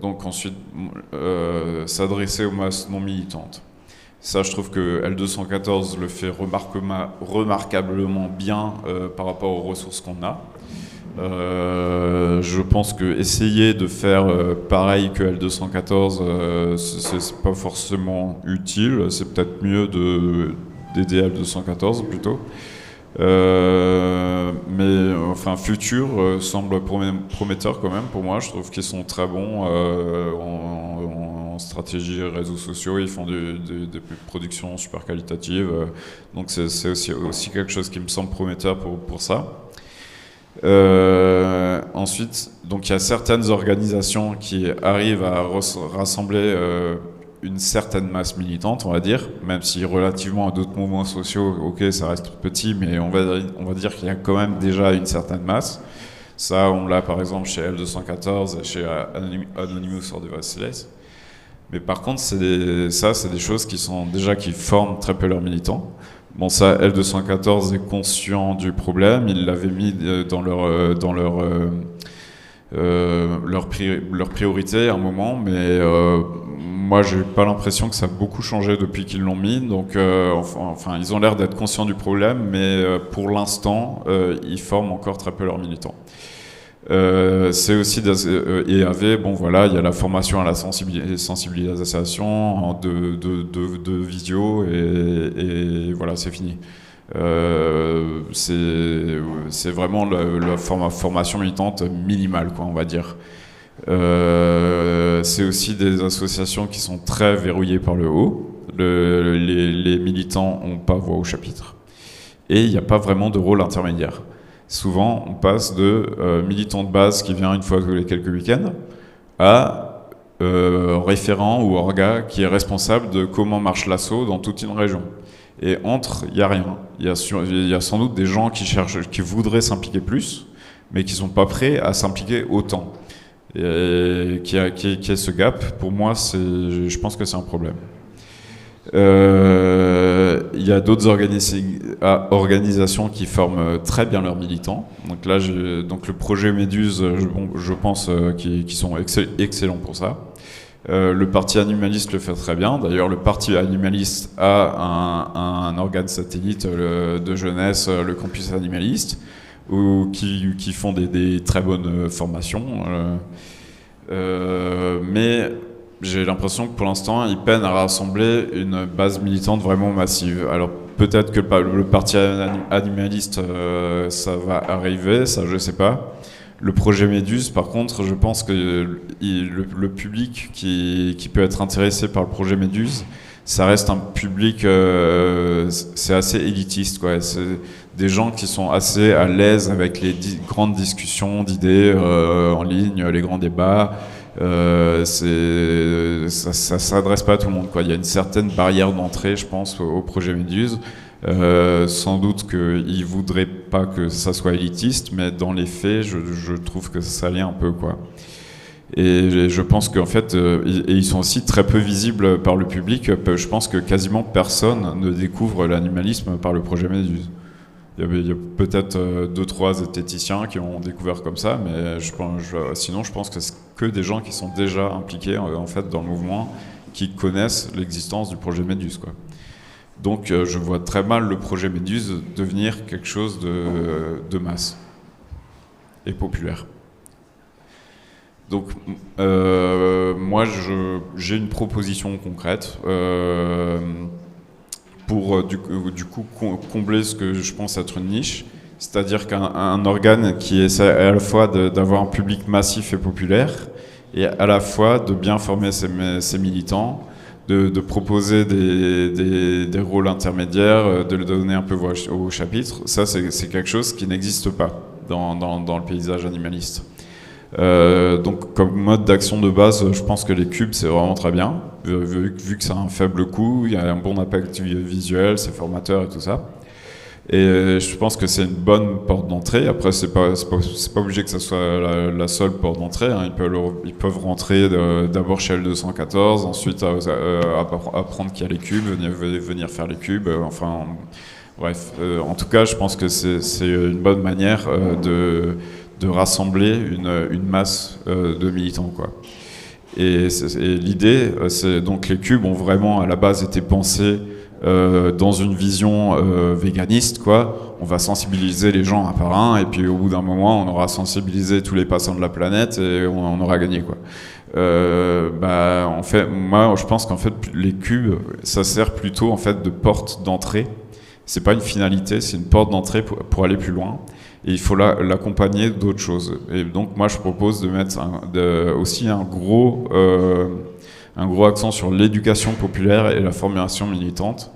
B: Donc ensuite, s'adresser aux masses non militantes. Ça, je trouve que L214 le fait remarquablement bien par rapport aux ressources qu'on a. Je pense que essayer de faire pareil que L214, c'est pas forcément utile. C'est peut-être mieux d'aider L214 plutôt. Mais enfin, Futur semble prometteur quand même pour moi. Je trouve qu'ils sont très bons en stratégie réseaux sociaux. Ils font des productions super qualitatives. Donc c'est aussi quelque chose qui me semble prometteur pour ça. Ensuite, donc il y a certaines organisations qui arrivent à rassembler une certaine masse militante, on va dire, même si relativement à d'autres mouvements sociaux, ok, ça reste petit, mais on va dire qu'il y a quand même déjà une certaine masse. Ça, on l'a par exemple chez L214, chez Anonymous or Deviceless. Mais par contre, c'est des choses qui forment très peu leurs militants. Bon, ça, L214 est conscient du problème, ils l'avaient mis dans leur priorité à un moment, mais moi, j'ai pas l'impression que ça a beaucoup changé depuis qu'ils l'ont mis. Donc, enfin, ils ont l'air d'être conscients du problème, mais pour l'instant, ils forment encore très peu leurs militants. C'est aussi EAV, bon voilà, il y a la formation à la sensibilisation de visio et voilà, c'est fini. C'est vraiment la formation militante minimale, quoi, on va dire. C'est aussi des associations qui sont très verrouillées par le haut. Les militants n'ont pas voix au chapitre. Et il n'y a pas vraiment de rôle intermédiaire. Souvent, on passe de militant de base qui vient une fois tous les quelques week-ends à référent ou orga qui est responsable de comment marche l'assaut dans toute une région. Et entre, il n'y a rien. Il y a sans doute des gens qui voudraient s'impliquer plus, mais qui ne sont pas prêts à s'impliquer autant. Et qui est ce gap, pour moi, je pense que c'est un problème. Il y a d'autres organisations qui forment très bien leurs militants. Donc là, le projet Méduse, je pense qu'ils sont excellents pour ça. Le parti animaliste le fait très bien. D'ailleurs, le parti animaliste a un organe satellite de jeunesse, le campus animaliste, qui font des très bonnes formations. Mais j'ai l'impression que pour l'instant, ils peinent à rassembler une base militante vraiment massive. Alors peut-être que le parti animaliste, ça va arriver, ça je sais pas. Le projet Méduse, par contre, je pense que le public qui peut être intéressé par le projet Méduse, ça reste un public, c'est assez élitiste, quoi. C'est des gens qui sont assez à l'aise avec les grandes discussions d'idées en ligne, les grands débats. Ça s'adresse pas à tout le monde, quoi. Il y a une certaine barrière d'entrée, je pense, au projet Méduse. Sans doute qu'ils voudraient pas que ça soit élitiste, mais dans les faits, je trouve que ça l'est un peu, quoi. Et je pense qu'en fait, et ils sont aussi très peu visibles par le public. Je pense que quasiment personne ne découvre l'animalisme par le projet Méduse. Il y a peut-être 2-3 esthéticiens qui ont découvert comme ça, mais sinon je pense que c'est que des gens qui sont déjà impliqués en fait dans le mouvement, qui connaissent l'existence du projet Méduse, quoi. Donc je vois très mal le projet Méduse devenir quelque chose de masse et populaire. Donc moi j'ai une proposition concrète pour du coup combler ce que je pense être une niche, c'est-à-dire qu'un organe qui essaie à la fois d'avoir un public massif et populaire, et à la fois de bien former ses militants, de proposer des rôles intermédiaires, de le donner un peu voix au chapitre. Ça, c'est quelque chose qui n'existe pas. dans le paysage animaliste. Donc comme mode d'action de base, je pense que les cubes c'est vraiment très bien, vu que ça a un faible coût, il y a un bon impact visuel, c'est formateur et tout ça. Et je pense que c'est une bonne porte d'entrée. Après, c'est pas obligé que ça soit la seule porte d'entrée, hein. Ils peuvent rentrer d'abord chez L214, ensuite apprendre qu'il y a les cubes, venir faire les cubes. Enfin, bref. En tout cas, je pense que c'est une bonne manière de rassembler une masse de militants, quoi. Et l'idée, c'est donc les cubes ont vraiment à la base été pensés dans une vision véganiste, quoi. On va sensibiliser les gens un par un, et puis au bout d'un moment, on aura sensibilisé tous les passants de la planète et on aura gagné, quoi. En fait, moi, je pense qu'en fait, les cubes, ça sert plutôt en fait de porte d'entrée. C'est pas une finalité, c'est une porte d'entrée pour aller plus loin. Et il faut l'accompagner d'autres choses. Et donc, moi, je propose de mettre aussi un gros accent sur l'éducation populaire et la formation militante.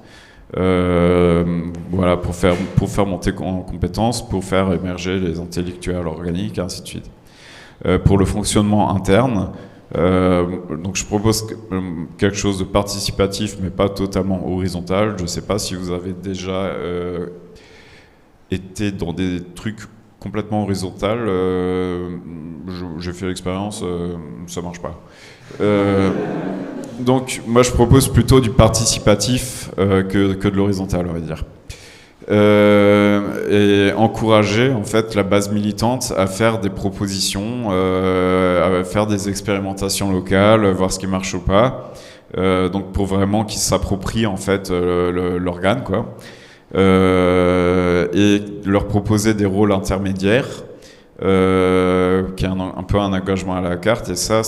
B: Voilà, pour faire monter en compétences, pour faire émerger les intellectuels organiques, et ainsi de suite. Pour le fonctionnement interne, donc je propose quelque chose de participatif, mais pas totalement horizontal. Je ne sais pas si vous avez déjà été dans des trucs complètement horizontaux. J'ai fait l'expérience, ça marche pas. Donc moi je propose plutôt du participatif que de l'horizontal, on va dire. Et encourager en fait la base militante à faire des propositions, à faire des expérimentations locales, voir ce qui marche ou pas. Donc pour vraiment qu'ils s'approprient en fait l'organe, quoi. Et leur proposer des rôles intermédiaires, qui est un peu un engagement à la carte. Et ça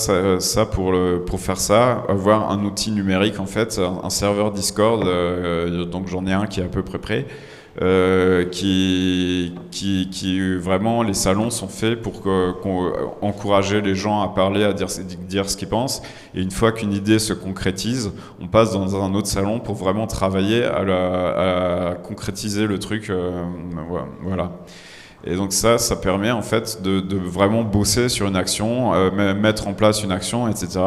B: pour faire ça, avoir un outil numérique en fait, un serveur Discord, donc j'en ai un qui est à peu près prêt, qui vraiment, les salons sont faits pour encourager les gens à parler, à dire ce qu'ils pensent. Et une fois qu'une idée se concrétise, on passe dans un autre salon pour vraiment travailler à concrétiser le truc. Voilà. Et donc ça permet en fait de vraiment bosser sur une action, mettre en place une action, etc.,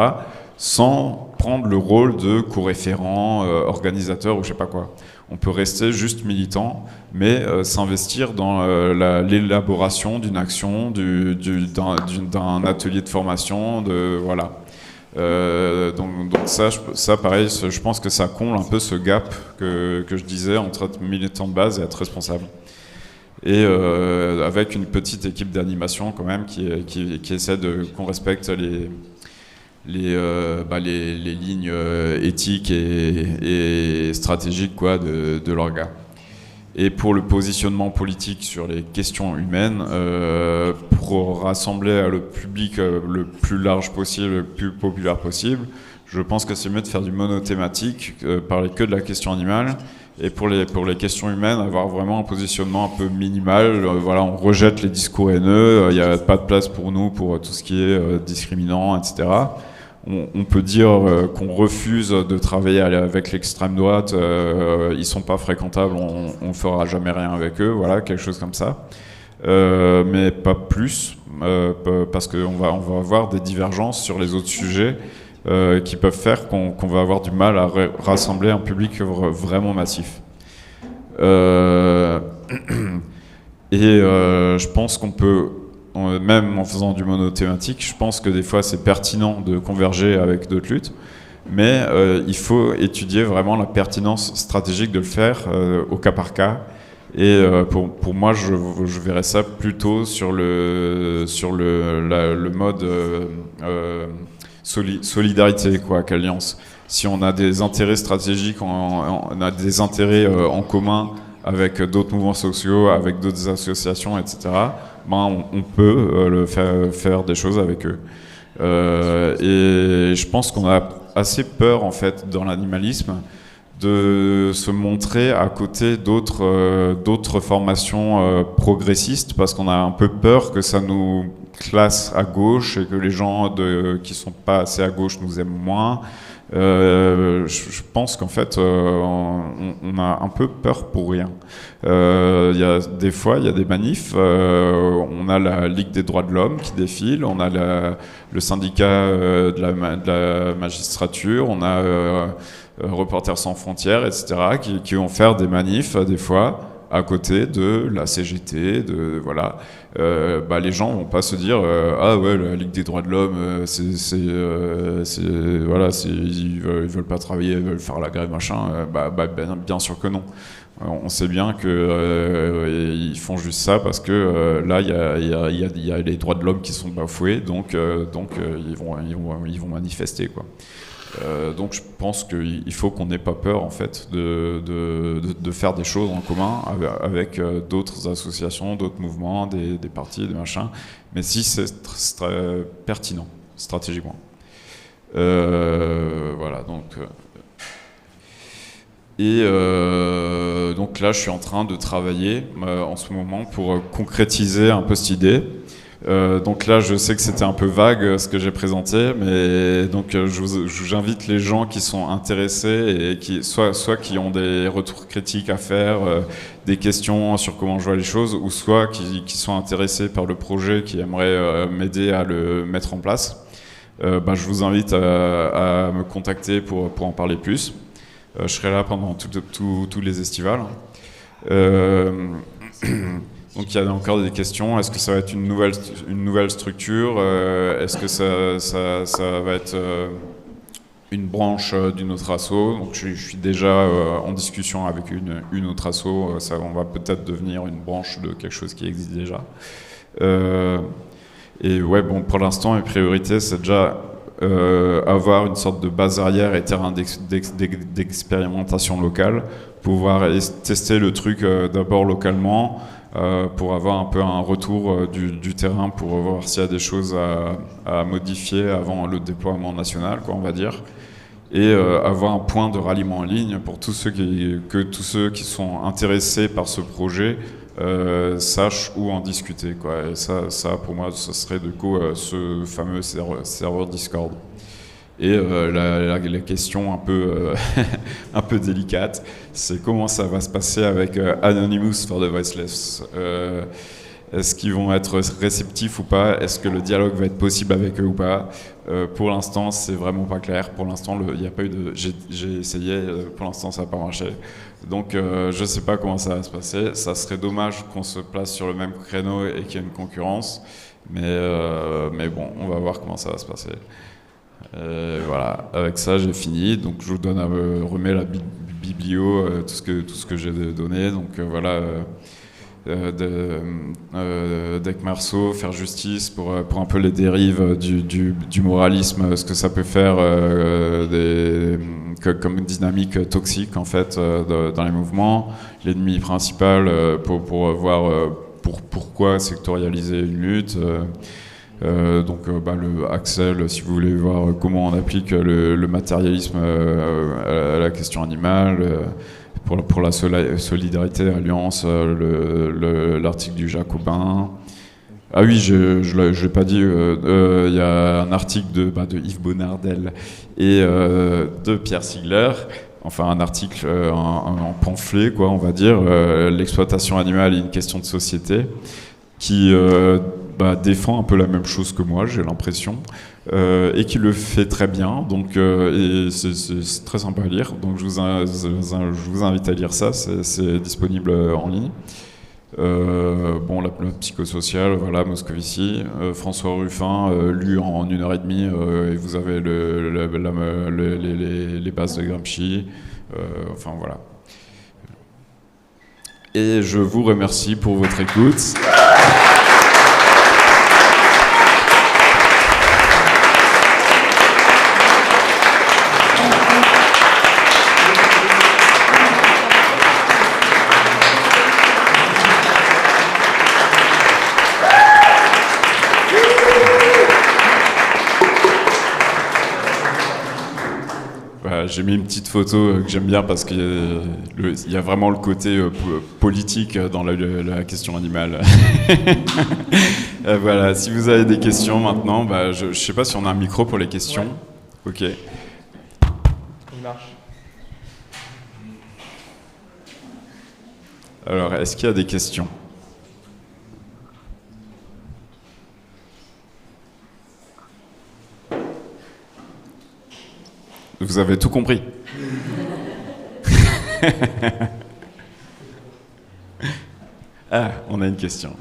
B: sans prendre le rôle de co-référent, organisateur ou je sais pas quoi. On peut rester juste militant, mais s'investir dans l'élaboration d'une action, d'un atelier de formation, voilà. Donc ça, pareil, je pense que ça comble un peu ce gap que je disais entre être militant de base et être responsable. Et avec une petite équipe d'animation quand même qui essaie qu'on respecte les lignes éthiques et stratégiques, quoi, de l'orga. Et pour le positionnement politique sur les questions humaines, pour rassembler le public le plus large possible, le plus populaire possible, je pense que c'est mieux de faire du monothématique, parler que de la question animale. Et pour les questions humaines, avoir vraiment un positionnement un peu minimal. Voilà, on rejette les discours haineux, il n'y a pas de place pour nous pour tout ce qui est discriminant, etc. On peut dire qu'on refuse de travailler avec l'extrême droite, ils sont pas fréquentables, on fera jamais rien avec eux, voilà, quelque chose comme ça. Mais pas plus, parce qu'on va avoir des divergences sur les autres sujets qui peuvent faire qu'on va avoir du mal à rassembler un public vraiment massif. Je pense qu'on peut, même en faisant du monothématique, je pense que des fois c'est pertinent de converger avec d'autres luttes, mais il faut étudier vraiment la pertinence stratégique de le faire au cas par cas. Et pour moi, je verrais ça plutôt sur le mode solidarité, quoi, qu'alliance. Si on a des intérêts stratégiques, on a des intérêts en commun avec d'autres mouvements sociaux, avec d'autres associations, etc., on peut faire des choses avec eux. Et je pense qu'on a assez peur, en fait, dans l'animalisme, de se montrer à côté d'autres formations progressistes, parce qu'on a un peu peur que ça nous classe à gauche et que les gens qui sont pas assez à gauche nous aiment moins. Je pense qu'en fait, on a un peu peur pour rien. Des fois, il y a des manifs. On a la Ligue des droits de l'homme qui défile, on a le syndicat de la magistrature, on a Reporters sans frontières, etc., qui vont faire des manifs des fois à côté de la CGT, voilà. Les gens vont pas se dire ah ouais, la Ligue des droits de l'homme, ils veulent pas travailler, ils veulent faire la grève, machin. Bien sûr que non. On sait bien que ils font juste ça parce que là il y a les droits de l'homme qui sont bafoués, donc ils vont manifester, quoi. Donc je pense qu'il faut qu'on n'ait pas peur en fait de faire des choses en commun avec d'autres associations, d'autres mouvements, des partis, des machins, mais si c'est très pertinent stratégiquement. Voilà, donc là je suis en train de travailler en ce moment pour concrétiser un peu cette idée. Donc là, je sais que c'était un peu vague ce que j'ai présenté, mais donc j'invite les gens qui sont intéressés et qui soit qui ont des retours critiques à faire, des questions sur comment je vois les choses, ou soit qui sont intéressés par le projet, qui aimeraient m'aider à le mettre en place. Je vous invite à me contacter pour en parler plus. Je serai là pendant tous les estivales. Donc il y a encore des questions. Est-ce que ça va être une nouvelle structure? Est-ce que ça va être une branche d'une autre asso? Donc je suis déjà en discussion avec une autre asso. On va peut-être devenir une branche de quelque chose qui existe déjà. Et ouais, bon, pour l'instant, mes priorités, c'est déjà avoir une sorte de base arrière et terrain d'expérimentation locale, pouvoir tester le truc d'abord localement, pour avoir un peu un retour du terrain, pour voir s'il y a des choses à modifier avant le déploiement national, quoi, on va dire, et avoir un point de ralliement en ligne pour tous ceux qui sont intéressés par ce projet sachent où en discuter, quoi. Et ça pour moi, ce serait du coup ce fameux serveur Discord. Et la question un peu, un peu délicate, c'est comment ça va se passer avec Anonymous for the Voiceless. Est-ce qu'ils vont être réceptifs ou pas? Est-ce que le dialogue va être possible avec eux ou pas? Pour l'instant, c'est vraiment pas clair. Pour l'instant, il n'y a pas eu de... J'ai essayé, pour l'instant, ça n'a pas marché. Donc, je ne sais pas comment ça va se passer. Ça serait dommage qu'on se place sur le même créneau et qu'il y ait une concurrence. Mais bon, on va voir comment ça va se passer. Voilà, avec ça j'ai fini, donc je vous remets la biblio, tout ce que j'ai donné, donc voilà, Deck Marceau, faire justice pour un peu les dérives du moralisme, ce que ça peut faire comme dynamique toxique en fait dans les mouvements, l'ennemi principal pour voir pourquoi sectorialiser une lutte. Le Axel, si vous voulez voir comment on applique le matérialisme à la question animale, pour la solidarité, alliance, l'article du Jacobin. Ah oui, je l'ai pas dit, y a un article de Yves Bonnardel et de Pierre Sigler, enfin un article, un pamphlet, quoi, on va dire, l'exploitation animale est une question de société, qui défend un peu la même chose que moi, j'ai l'impression, et qui le fait très bien, donc et c'est très sympa à lire, donc je vous invite à lire ça, c'est disponible en ligne. La psychosociale, voilà, Moscovici, François Ruffin, lu en 1h30, et vous avez les bases de Gramsci, enfin voilà. Et je vous remercie pour votre écoute. J'ai mis une petite photo que j'aime bien parce qu'il y a vraiment le côté politique dans la question animale. Voilà, si vous avez des questions maintenant, je ne sais pas si on a un micro pour les questions. Ok. Alors, est-ce qu'il y a des questions? Vous avez tout compris? Ah, on a une question.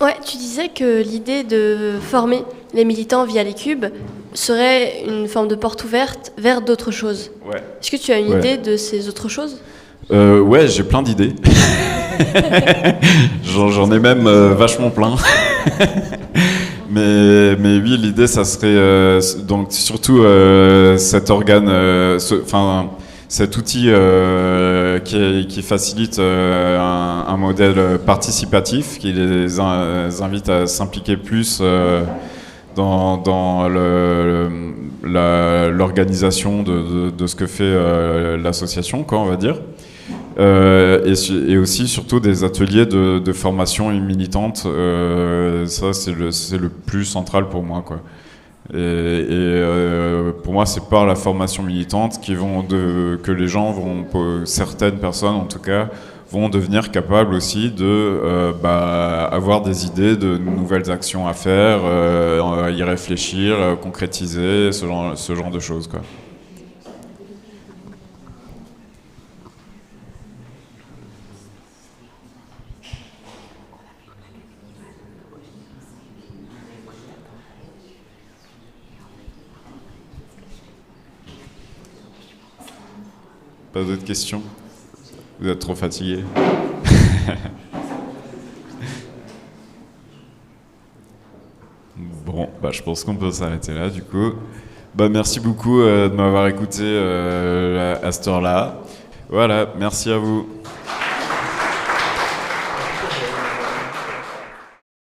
C: Ouais, tu disais que l'idée de former les militants via les cubes serait une forme de porte ouverte vers d'autres choses.
B: Ouais.
C: Est-ce que tu as une idée de ces autres choses?
B: Ouais, j'ai plein d'idées. J'en ai même vachement plein. Mais oui, l'idée, ça serait donc surtout cet organe, cet outil qui facilite un modèle participatif, qui les invite à s'impliquer plus dans l'organisation de ce que fait l'association, quoi, on va dire. Et aussi surtout des ateliers de formation militante, ça c'est le plus central pour moi, quoi. Et pour moi c'est par la formation militante que les gens certaines personnes en tout cas, vont devenir capables aussi de avoir des idées de nouvelles actions à faire, y réfléchir, concrétiser, ce genre de choses, quoi. Pas d'autres questions? Vous êtes trop fatigué? Bon, je pense qu'on peut s'arrêter là, du coup. Merci beaucoup de m'avoir écouté à cette heure-là. Voilà, merci à vous.